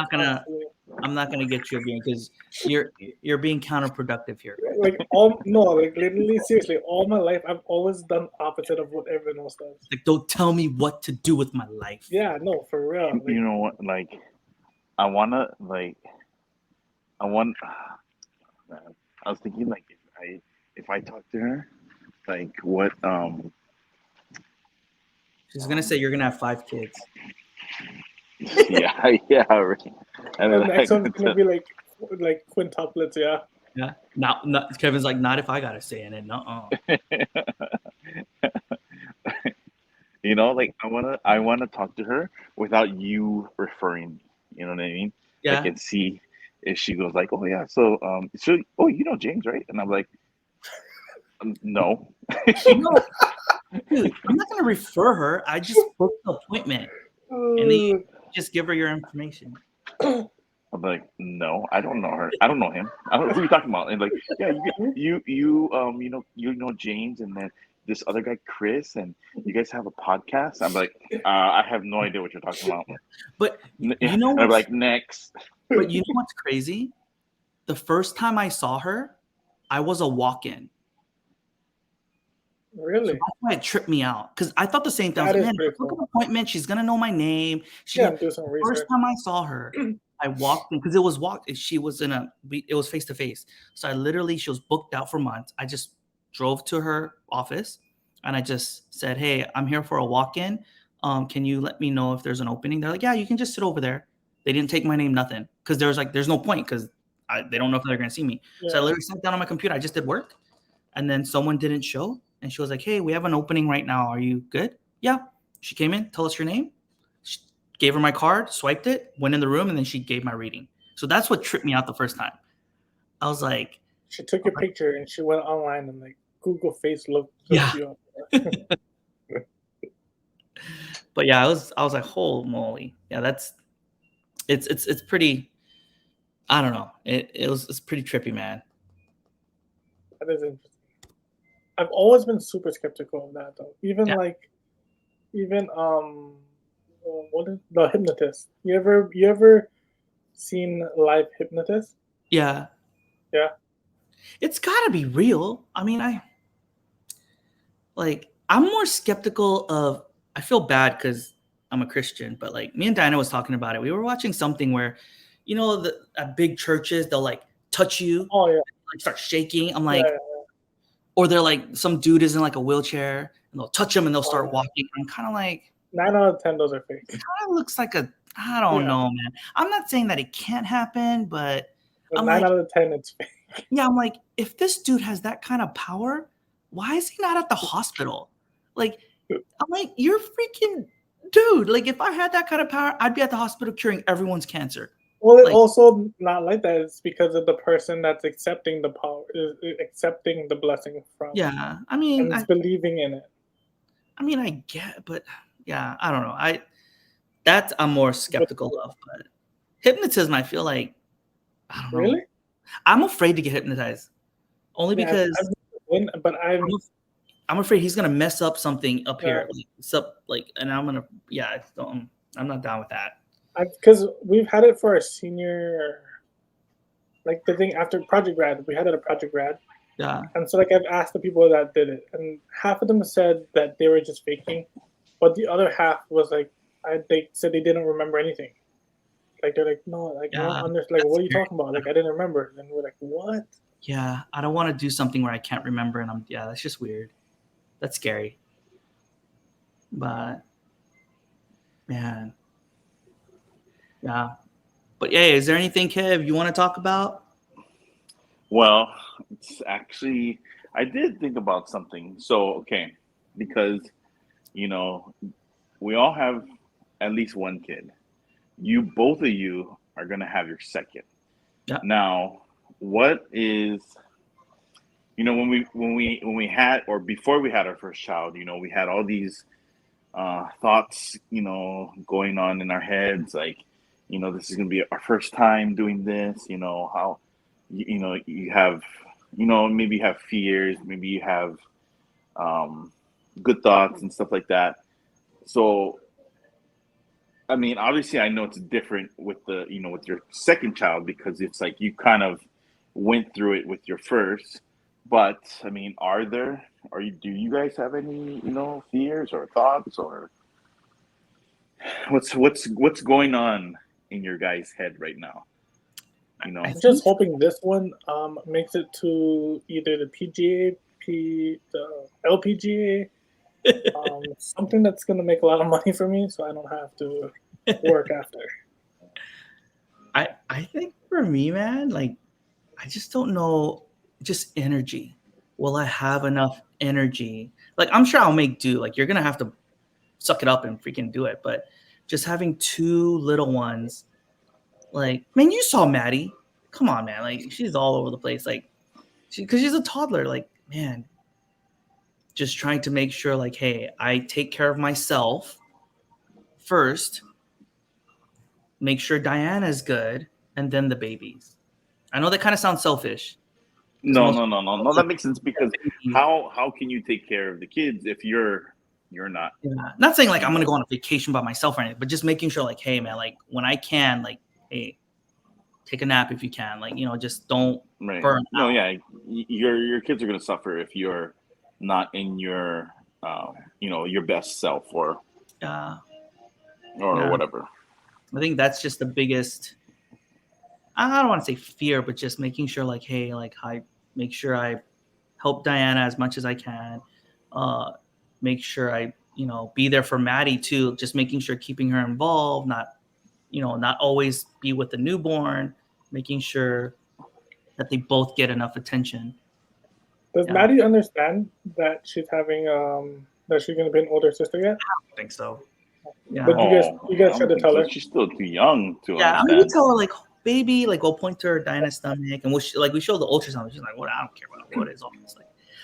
not gonna get you again because you're being counterproductive here. like literally seriously, all my life I've always done opposite of what everyone else does. Like, don't tell me what to do with my life. Yeah, no, for real. Like, You know what? Like, I was thinking like if I talk to her, like what She's gonna say you're gonna have 5 kids. yeah right. And the then, next one's gonna be like quintuplets, yeah. Yeah. Not Kevin's like, not if I gotta say in it. No. You know, like I wanna talk to her without you referring me. You know what I mean? Yeah. Like and see if she goes like, oh yeah, so oh you know James, right? And I'm like, no. No, dude, I'm not gonna refer her. I just booked the appointment, and then you just give her your information. I'm like, no, I don't know her. I don't know him. I don't know who you talking about. And like, yeah, you know James, and then this other guy Chris, and you guys have a podcast. I'm like, I have no idea what you're talking about. But you know, and I'm like, next. But you know what's crazy? The first time I saw her, I was a walk-in. Really? So that's why it tripped me out because I thought the same thing. I That was is like, man, pretty look at cool. the appointment. She's gonna know my name. Do some research. First time I saw her, I walked in because it was She was it was face to face. So she was booked out for months. I just drove to her office and I just said, hey, I'm here for a walk-in. Can you let me know if there's an opening? They're like, yeah, you can just sit over there. They didn't take my name, nothing, because there's no point because they don't know if they're gonna see me. Yeah. So I literally sat down on my computer. I just did work, and then someone didn't show. And she was like, hey, we have an opening right now. Are you good? Yeah. She came in, tell us your name. She gave her my card, swiped it, went in the room, and then she gave my reading. So that's what tripped me out the first time. I was like... She took your picture and she went online and like Google Face looked you up. But yeah, I was like, holy moly. Yeah, it's pretty... I don't know. It's pretty trippy, man. That is interesting. I've always been super skeptical of that though. Even what is the hypnotist? You ever seen live hypnotist? Yeah. Yeah. It's gotta be real. I mean, I'm more skeptical of. I feel bad because I'm a Christian, but like me and Diana was talking about it. We were watching something where, you know, at big churches they'll like touch you. Oh yeah. Like start shaking. I'm like. Yeah. Or they're like, some dude is in like a wheelchair and they'll touch him and they'll start walking. I'm kind of like 9 out of 10, those are fake. It kind of looks like I don't know, man. I'm not saying that it can't happen, but 9 out of 10, it's fake. Yeah, I'm like, if this dude has that kind of power, why is he not at the hospital? Like, I'm like, you're freaking dude. Like, if I had that kind of power, I'd be at the hospital curing everyone's cancer. Well, it Like, also not like that. It's because of the person that's accepting the power, is accepting the blessing from, yeah, and is believing in it. I get, but yeah, I don't know. That I'm more skeptical of, but hypnotism, I feel like, I don't know. Really? I'm afraid to get hypnotized only Yeah, because I'm afraid he's gonna mess up something up here, and I'm not down with that. Because we've had it for a senior, like the thing after project grad, we had it at project grad, Yeah, and so like I've asked the people that did it, and half of them said that they were just faking, but the other half was like, they said they didn't remember anything. Like they're like, no, like I don't yeah, understand. Like, that's what are you scary. talking about? Like I didn't remember. And we're like, what? Yeah, I don't want to do something where I can't remember, and that's just weird. That's scary. But man, yeah. But yeah, is there anything, Kev, you want to talk about? Well, it's actually, I did think about something. So, okay, because, you know, we all have at least one kid. Both of you are going to have your second. Yeah. Now, what is, when we had, or before we had our first child, we had all these thoughts, going on in our heads, like, this is going to be our first time doing this, how, you have, maybe you have fears, maybe you have good thoughts and stuff like that. So, I mean, obviously, I know it's different with with your second child, because it's like you kind of went through it with your first. But I mean, do you guys have any, fears or thoughts, or what's going on in your guys' head right now? I I'm just think hoping this one makes it to either the PGA, the LPGA, something that's gonna make a lot of money for me, so I don't have to work after. I think for me, man, like I just don't know, just energy. Will I have enough energy? Like I'm sure I'll make do. Like you're gonna have to suck it up and freaking do it. But just having two little ones, like man, you saw Maddie. Come on, man. Like she's all over the place. Like because she's a toddler. Like man, just trying to make sure, like, hey, I take care of myself first. Make sure Diana's good, and then the babies. I know that kind of sounds selfish. No, no, no, no, no. That makes sense, because Yeah. how can you take care of the kids if you're not? Not saying like I'm gonna go on a vacation by myself or anything, but just making sure, like, hey man, like when I can, like, hey, take a nap if you can, like, just don't Right. burn No, out. yeah, your kids are gonna suffer if you're not in your your best self, or Yeah. whatever. I think that's just the biggest. I don't want to say fear, but just making sure, like, hey, like, I make sure I help Diana as much as I can. Make sure I, be there for Maddie too. Just making sure keeping her involved, not always be with the newborn. Making sure that they both get enough attention. Does Yeah. Maddie understand that she's having that she's gonna be an older sister yet? I think so. Yeah. But you guys try to tell her. She's still too young to Yeah, understand. we tell her, like, baby, like, we'll point to her Diana's stomach, and we show the ultrasound. She's like, "What? I don't care what is all this."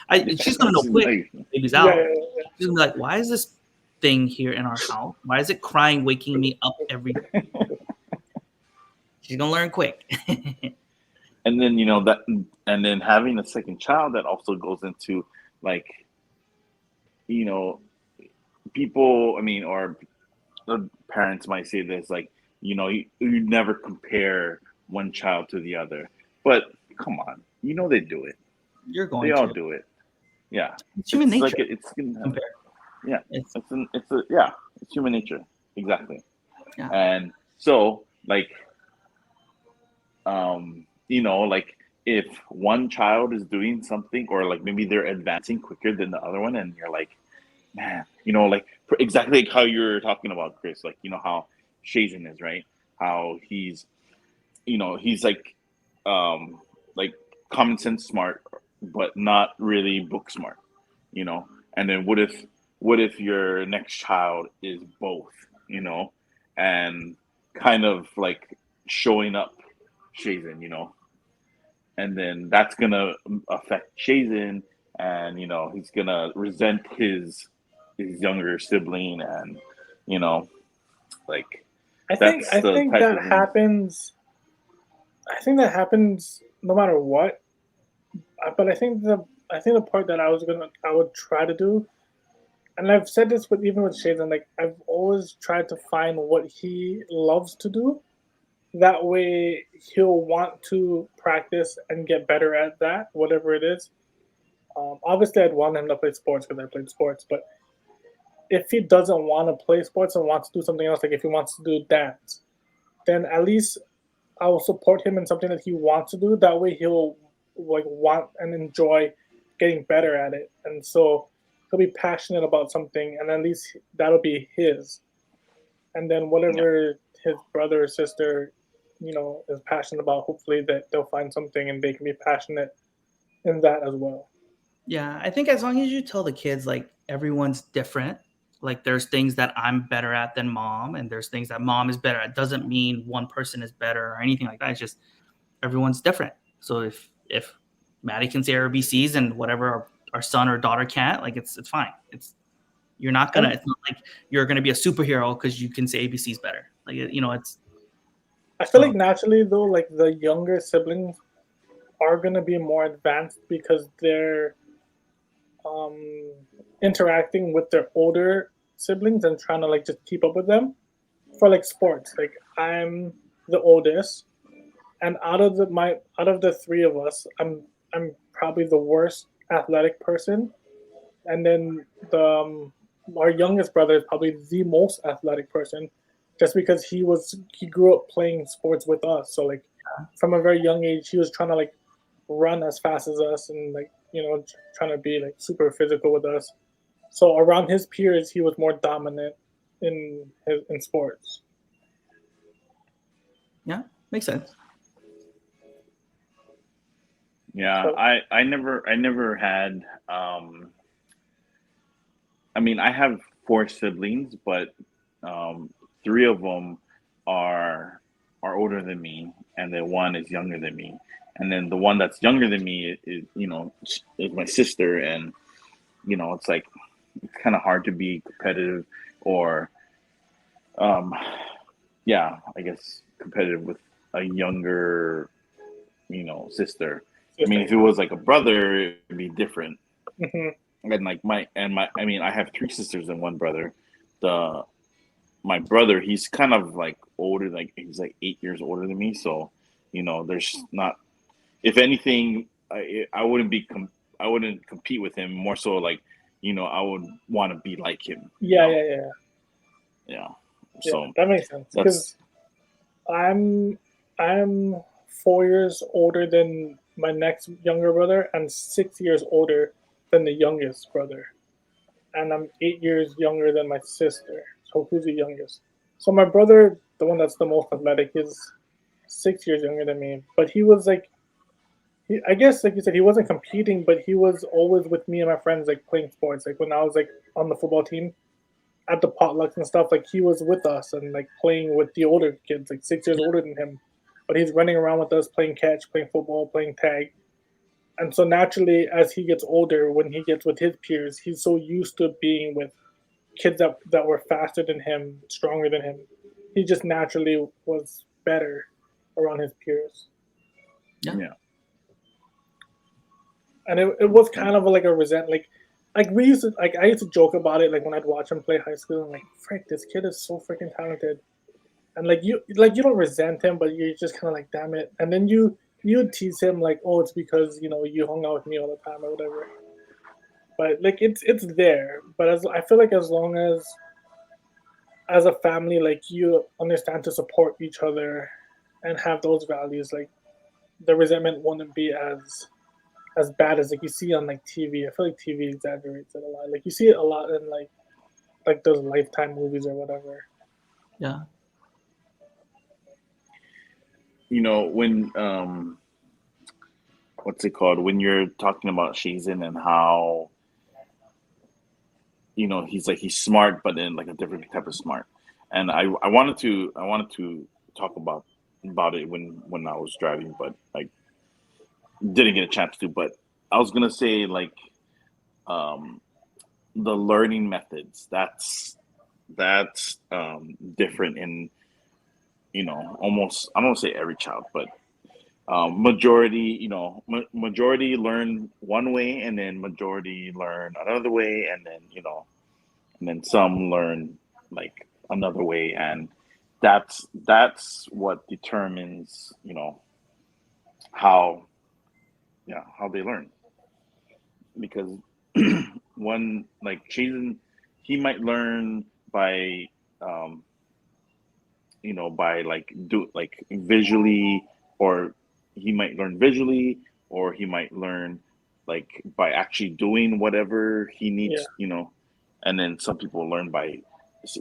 Like, she's gonna know quick. Baby's out. Yeah. She's gonna be like, "Why is this thing here in our house? Why is it crying, waking me up every day?" She's gonna learn quick. And then and then having a second child, that also goes into, like, people. I mean, or the parents might say this, like, you never compare one child to the other, but come on, they do it. You're going They all to. do it. Yeah, It's human nature. Like it's compare. Yeah, It's it's human nature, exactly. Yeah. And so, like, like, if one child is doing something, or like maybe they're advancing quicker than the other one, and you're like, man, like exactly like how you're talking about, Chris, like, how Shazen is, right? How he's like common sense smart, but not really book smart, you know. And then what if your next child is both, you know, and kind of like showing up Shazen, you know, and then that's gonna affect Shazen, and you know he's gonna resent his younger sibling, and you know, like that's I the think type that of thing. happens. I think that happens no matter what. But I think the part that I would try to do, and I've said this with even with Shaden, like I've always tried to find what he loves to do. That way, he'll want to practice and get better at that, whatever it is. Obviously, I'd want him to play sports because I played sports, but if he doesn't want to play sports and wants to do something else, like if he wants to do dance, then at least I will support him in something that he wants to do. That way, he'll like want and enjoy getting better at it, and so he'll be passionate about something, and at least that'll be his. And then Yeah. whatever his brother or sister, is passionate about, hopefully that they'll find something and they can be passionate in that as well. Yeah, I think as long as you tell the kids like everyone's different, like there's things that I'm better at than mom, and there's things that mom is better at. Doesn't mean one person is better or anything like that. It's just everyone's different. So if Maddie can say her ABCs and whatever our son or daughter can't, like it's fine. You're not gonna. And It's not like you're gonna be a superhero because you can say ABCs better. Like it's. I feel Um, like naturally though, like the younger siblings are gonna be more advanced because they're um, interacting with their older siblings and trying to like just keep up with them for like sports. Like I'm the oldest, and out of the three of us, I'm probably the worst athletic person, and then the our youngest brother is probably the most athletic person, just because he grew up playing sports with us. So like from a very young age, he was trying to like run as fast as us and like trying to be like super physical with us. So around his peers, he was more dominant in sports. yeah, makes sense. Yeah, So I never had I mean, I have four siblings, but um, three of them are are older than me, and then one is younger than me, and then the one that's younger than me is, is my sister, and it's like it's kind of hard to be competitive, or um, yeah, I guess competitive with a younger, sister. I mean, sister. if it was like a brother, it'd be different. Hmm. And like I mean, I have three sisters and one brother. The My brother, he's kind of like older, like he's like 8 years older than me. So, there's not. If anything, I wouldn't compete with him. More so, like, I would want to be like him. Yeah, yeah, yeah, Yeah. yeah. So That makes sense that's because I'm I'm 4 years older than my next younger brother and 6 years older than the youngest brother, and I'm 8 years younger than my sister. So who's the youngest? So my brother, the one that's the most athletic, is 6 years younger than me. But he was like, I guess like you said, he wasn't competing, but he was always with me and my friends like playing sports. Like when I was like on the football team at the potlucks and stuff, like he was with us and like playing with the older kids, like 6 years older than him. But he's running around with us, playing catch, playing football, playing tag. And so naturally, as he gets older, when he gets with his peers, he's so used to being with kids that were faster than him, stronger than him. He just naturally was better around his peers. Yeah. yeah. And it was Okay. kind of like a resent like we used to like I used to joke about it like when I'd watch him play high school and like frick, this kid is so freaking talented. And you don't resent him, but you're just kinda like, damn it. And then you tease him like, oh, it's because, you hung out with me all the time or whatever. But like it's there. But as I feel like as long as a family, like you understand to support each other and have those values, like the resentment wouldn't be as bad as like you see on like TV. I feel like TV exaggerates it a lot. Like you see it a lot in like those Lifetime movies or whatever. Yeah. When what's it called, when you're talking about Shizen and how, he's smart, but in like a different type of smart. And I wanted to talk about it when I was driving, but I didn't get a chance to. But I was gonna say, like, um, the learning methods. That's different in, almost, I don't want to say every child, but majority learn one way, and then majority learn another way, and then some learn like another way, and that's what determines, how how they learn. Because one, like Jaden, he might learn by by like do like visually, or he might learn visually, or he might learn like by actually doing whatever he needs, and then some people learn by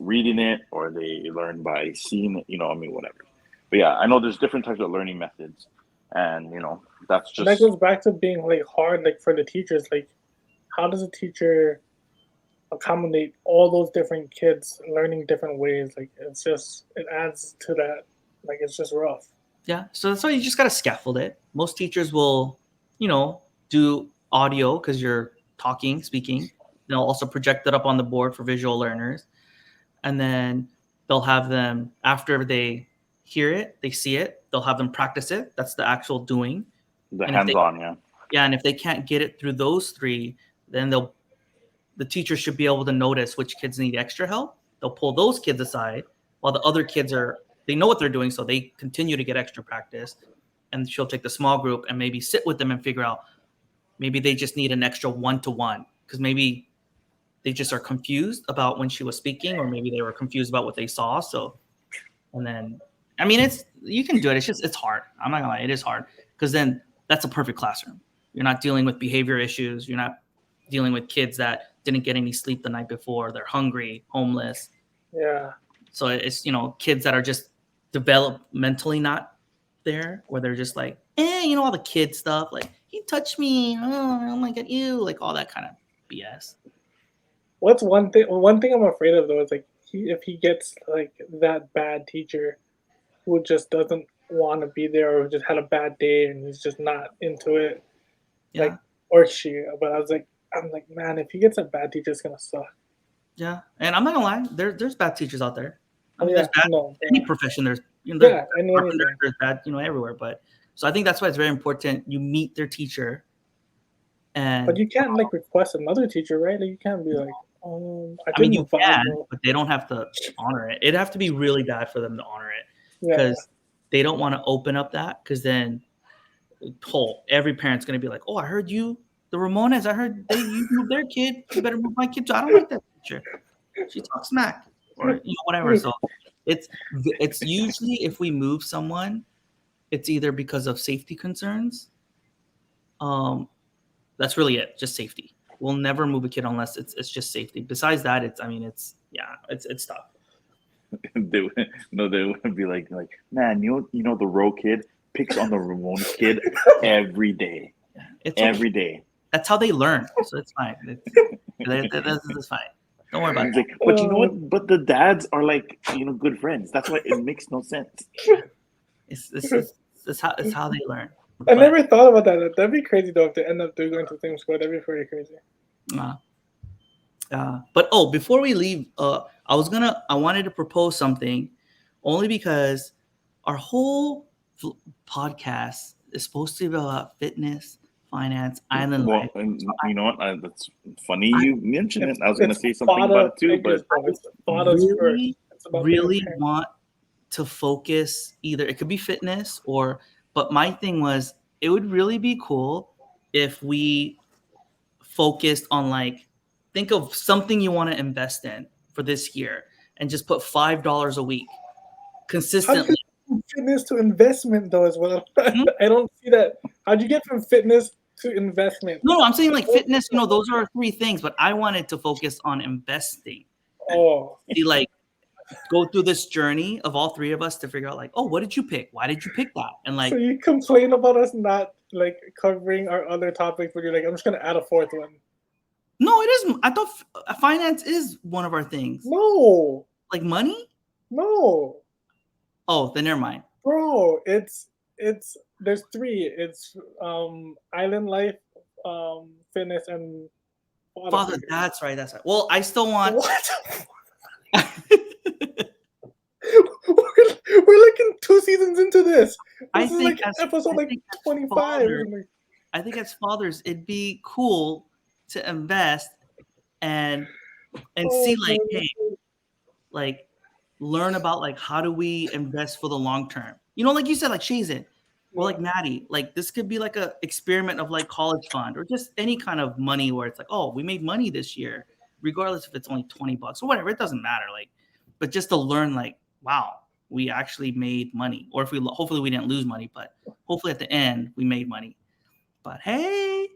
reading it, or they learn by seeing it, I mean, whatever. But yeah, I know there's different types of learning methods, and that's And that just goes back to being like hard, like for the teachers. Like, how does a teacher accommodate all those different kids learning different ways? Like, it adds to that. Like, it's just rough. Yeah, so that's why you just gotta scaffold it. Most teachers will, do audio because you're talking, speaking. They'll also project it up on the board for visual learners, and then they'll have them, after they hear it, they see it, they'll have them practice it. That's the actual doing. the And if they, hands-on. Yeah. yeah, and if they can't get it through those three, then the teacher should be able to notice which kids need extra help. They'll pull those kids aside while the other kids they know what they're doing, so they continue to get extra practice. And she'll take the small group and maybe sit with them and figure out, maybe they just need an extra one-to-one, because maybe they just are confused about when she was speaking, or maybe they were confused about what they saw. So, and then, I mean, you can do it. It's hard. I'm not gonna lie, it is hard, because then that's a perfect classroom. You're not dealing with behavior issues. You're not dealing with kids that didn't get any sleep the night before. They're hungry, homeless. Yeah. So it's, kids that are just developmentally not there, where they're just like, all the kid stuff, like, he touched me, oh my god, you, like all that kind of BS. What's one thing? One thing I'm afraid of though is like if he gets like that bad teacher who just doesn't want to be there, or just had a bad day and he's just not into it, Yeah. like, or she. But I'm like, man, if he gets a bad teacher, it's gonna suck. Yeah, and I'm not gonna lie, there's bad teachers out there. I mean, Yeah, there's bad no, any profession. There's yeah, carpenters, anything. there's bad everywhere. But so I think that's why it's very important you meet their teacher. And But you can't like request another teacher, right? Like, you can't be like, I mean, you can, but they don't have to honor it. It'd have to be really bad for them to honor it, because they don't want to open up that, because then every parent's gonna be like, oh, I heard you, the Ramones, I heard you moved their kid. You better move my kid too. I don't like that teacher. She talks smack, or whatever. So it's usually, if we move someone, it's either because of safety concerns. That's really it, just safety. We'll never move a kid unless it's just safety. Besides that, it's tough. they would be like, man, the row kid picks on the Ramones kid every day. It's every okay. day. That's how they learn, so it's fine. It's fine. Don't worry about it. Like, but you know what? But the dads are like, good friends. That's why it makes no sense. It's how they learn. I never thought about that. That'd be crazy though if they end up going to the same school. That'd be pretty crazy. But before we leave, I wanted to propose something, only because our whole podcast is supposed to be about fitness, finance, island life. And you know what? That's funny you mentioned it. I was going to say something about it too, but I really want to focus either. It could be fitness but my thing was, it would really be cool if we focused on, like, think of something you want to invest in for this year and just put $5 a week consistently. Fitness to investment though as well. I don't see that. How'd you get from fitness to investment? No, I'm saying like fitness, those are three things, but I wanted to focus on investing. Oh. See, like, go through this journey of all three of us to figure out like, oh, what did you pick? Why did you pick that? And like, So you complain about us not like covering our other topics, but you're like, I'm just gonna add a fourth one. no, it is. I thought finance is one of our things. No, Like money. no, Oh, then never mind. bro. It's there's three. It's island life, fitness, and Father, figures. that's right. That's right. Well, I still want. What? We're like in 2 seasons into this. I This is think like as- episode I like think as 25. father- Like, I think as fathers, it'd be cool to invest and oh see like, my hey, like learn about like how do we invest for the long term? You know, like you said, like Shazen or like Maddie, like this could be like a experiment of like college fund or just any kind of money where it's like, oh, we made money this year, regardless if it's only $20 or whatever, it doesn't matter. Like, but just to learn like, wow, we actually made money, or if we hopefully we didn't lose money, but hopefully at the end we made money. But hey,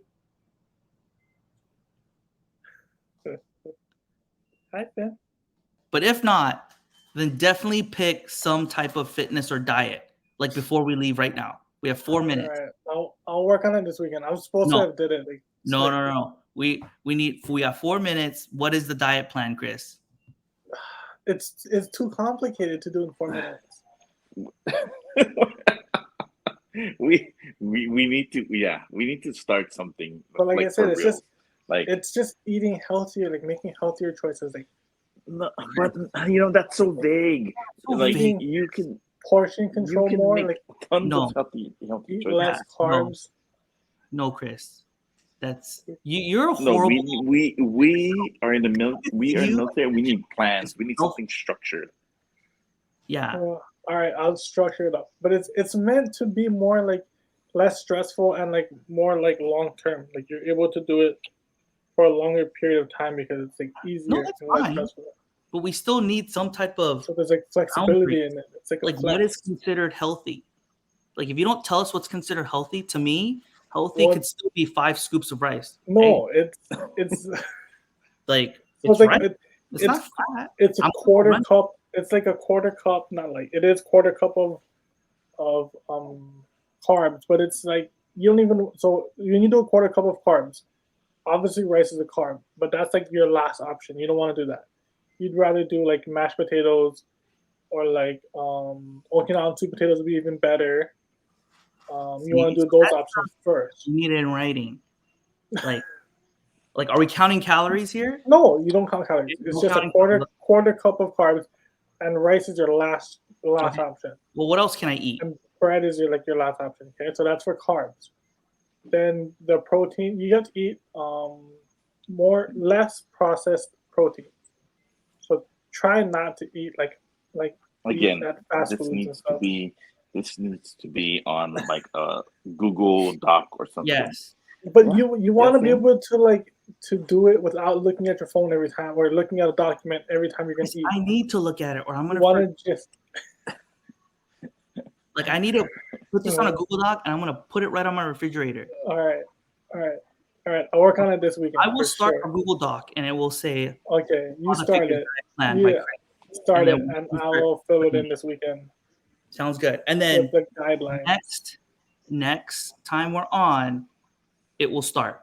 Hi, Ben. but if not, then definitely pick some type of fitness or diet. Like before we leave right now, we have 4 minutes. All right. I'll work on it this weekend. I was supposed to have did it. Like, No. We have 4 minutes. What is the diet plan, Chris? It's too complicated to do in 4 minutes. we need to start something. But like I said, it's real. just like it's just eating healthier, like making healthier choices, like no, but that's so vague. So like vague. you can portion control can more, make like tons No. of healthy eat choices. less carbs. No, Chris. That's you're a No, horrible. we are in the we are in the military. We need plans. We need No. something structured. Yeah. All right, I'll structure it up. But it's meant to be more like less stressful and like more like long term. Like you're able to do it for a longer period of time because it's like easier that's and less fine. stressful. But we still need some type of So there's like flexibility in it. It's like a like flex. what is considered healthy. Like if you don't tell us what's considered healthy, to me, healthy Well, could still be 5 scoops of rice. No, okay? it's Like so it's like right. it's It's not fat. it's a I'm quarter running. cup. It's like a quarter cup, not like it is quarter cup of carbs, but it's like you don't even so you need to do a quarter cup of carbs. Obviously, rice is a carb, but that's like your last option. You don't want to do that. You'd rather do like mashed potatoes or like Okinawan sweet potatoes would be even better. You want to do those options first. You need it in writing. Like are we counting calories here? No, you don't count calories. It's No just a counting quarter cup of carbs, and rice is your last Okay. option. Well, what else can I eat? And bread is your last option. Okay, so that's for carbs. Then the protein you have to eat less processed protein. So try not to eat like Again, that fast this foods and needs to stuff. be on like a Google Doc or something. Yes. But Yeah. you want to be Yeah. able to do it without looking at your phone every time or looking at a document every time you're gonna eat. I need to look at it, or I'm You gonna want to just like I need to put this on a Google Doc and I'm gonna put it right on my refrigerator. all right. I'll work on it this weekend. I will for start sure. a Google Doc and it will say Okay, you Faddah start Figures it. plan by Yeah, Chris. start it, And then and we'll I will fill it in this weekend Sounds good. And then with the guidelines. next time we're on, it will start.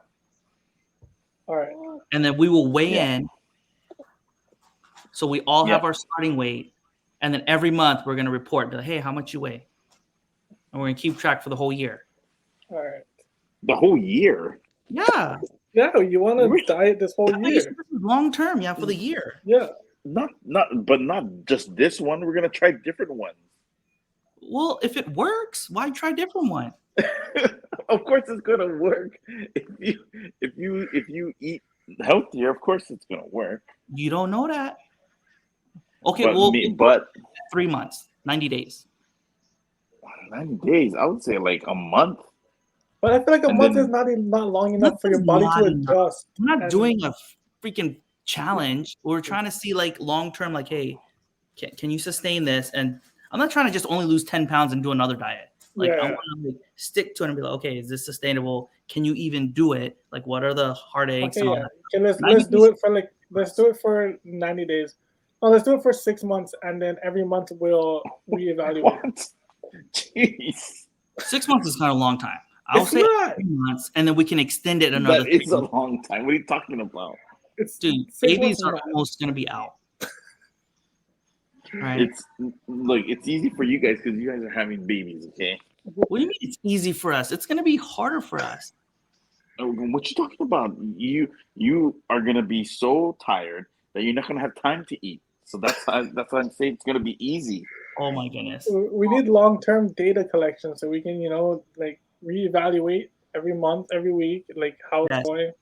All right. And then we will weigh Yeah. in. So we all have our starting weight. And then every month we're gonna report, be like, hey, how much you weigh? And we're gonna keep track for the whole year. All right. The whole year. Yeah. Yeah, you want to diet this whole year. Long term, yeah, for the year. Yeah. Not just this one. We're gonna try different ones. Well, if it works, why try a different one? Of course, it's gonna work. If you eat healthier, of course it's gonna work. You don't know that. Okay, But 3 months, 90 days. 90 days, I would say like a month. But I feel like a And month then- is not long enough for your body to adjust. We're not And- doing a freaking challenge. We're trying to see like long term, like, hey, can you sustain this? And I'm not trying to just only lose 10 pounds and do another diet. Like I want to like, stick to it and be like, okay, is this sustainable? Can you even do it? Like, what are the heartaches? Okay, and all yeah. that? Okay, let's do it for 90 days. No, let's do it for 6 months, and then every month we'll reevaluate. What? Jeez. 6 months is kind of a long time. I'll It's say not. 3 months, and then we can extend it another That 3 is a months. long time. What are you talking about? It's Dude, 6 months babies is are not. almost gonna be out. Right? It's look, it's easy for you guys because you guys are having babies, okay? What do you mean it's easy for us? It's gonna be harder for us. What you talking about? You are gonna be so tired that you're not gonna have time to eat. So that's why I'm saying it's gonna be easy. Oh my goodness. We need long-term data collection so we can, like reevaluate every month, every week, like how it's Yes. going.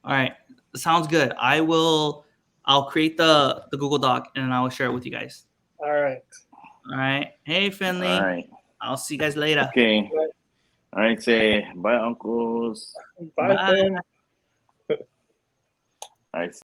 All right. Sounds good. I'll create the Google Doc and I will share it with you guys. All right. All right. Hey Finley. All right. I'll see you guys later. Okay. All right. Say bye, uncles. Bye, Bye. Finn. All right.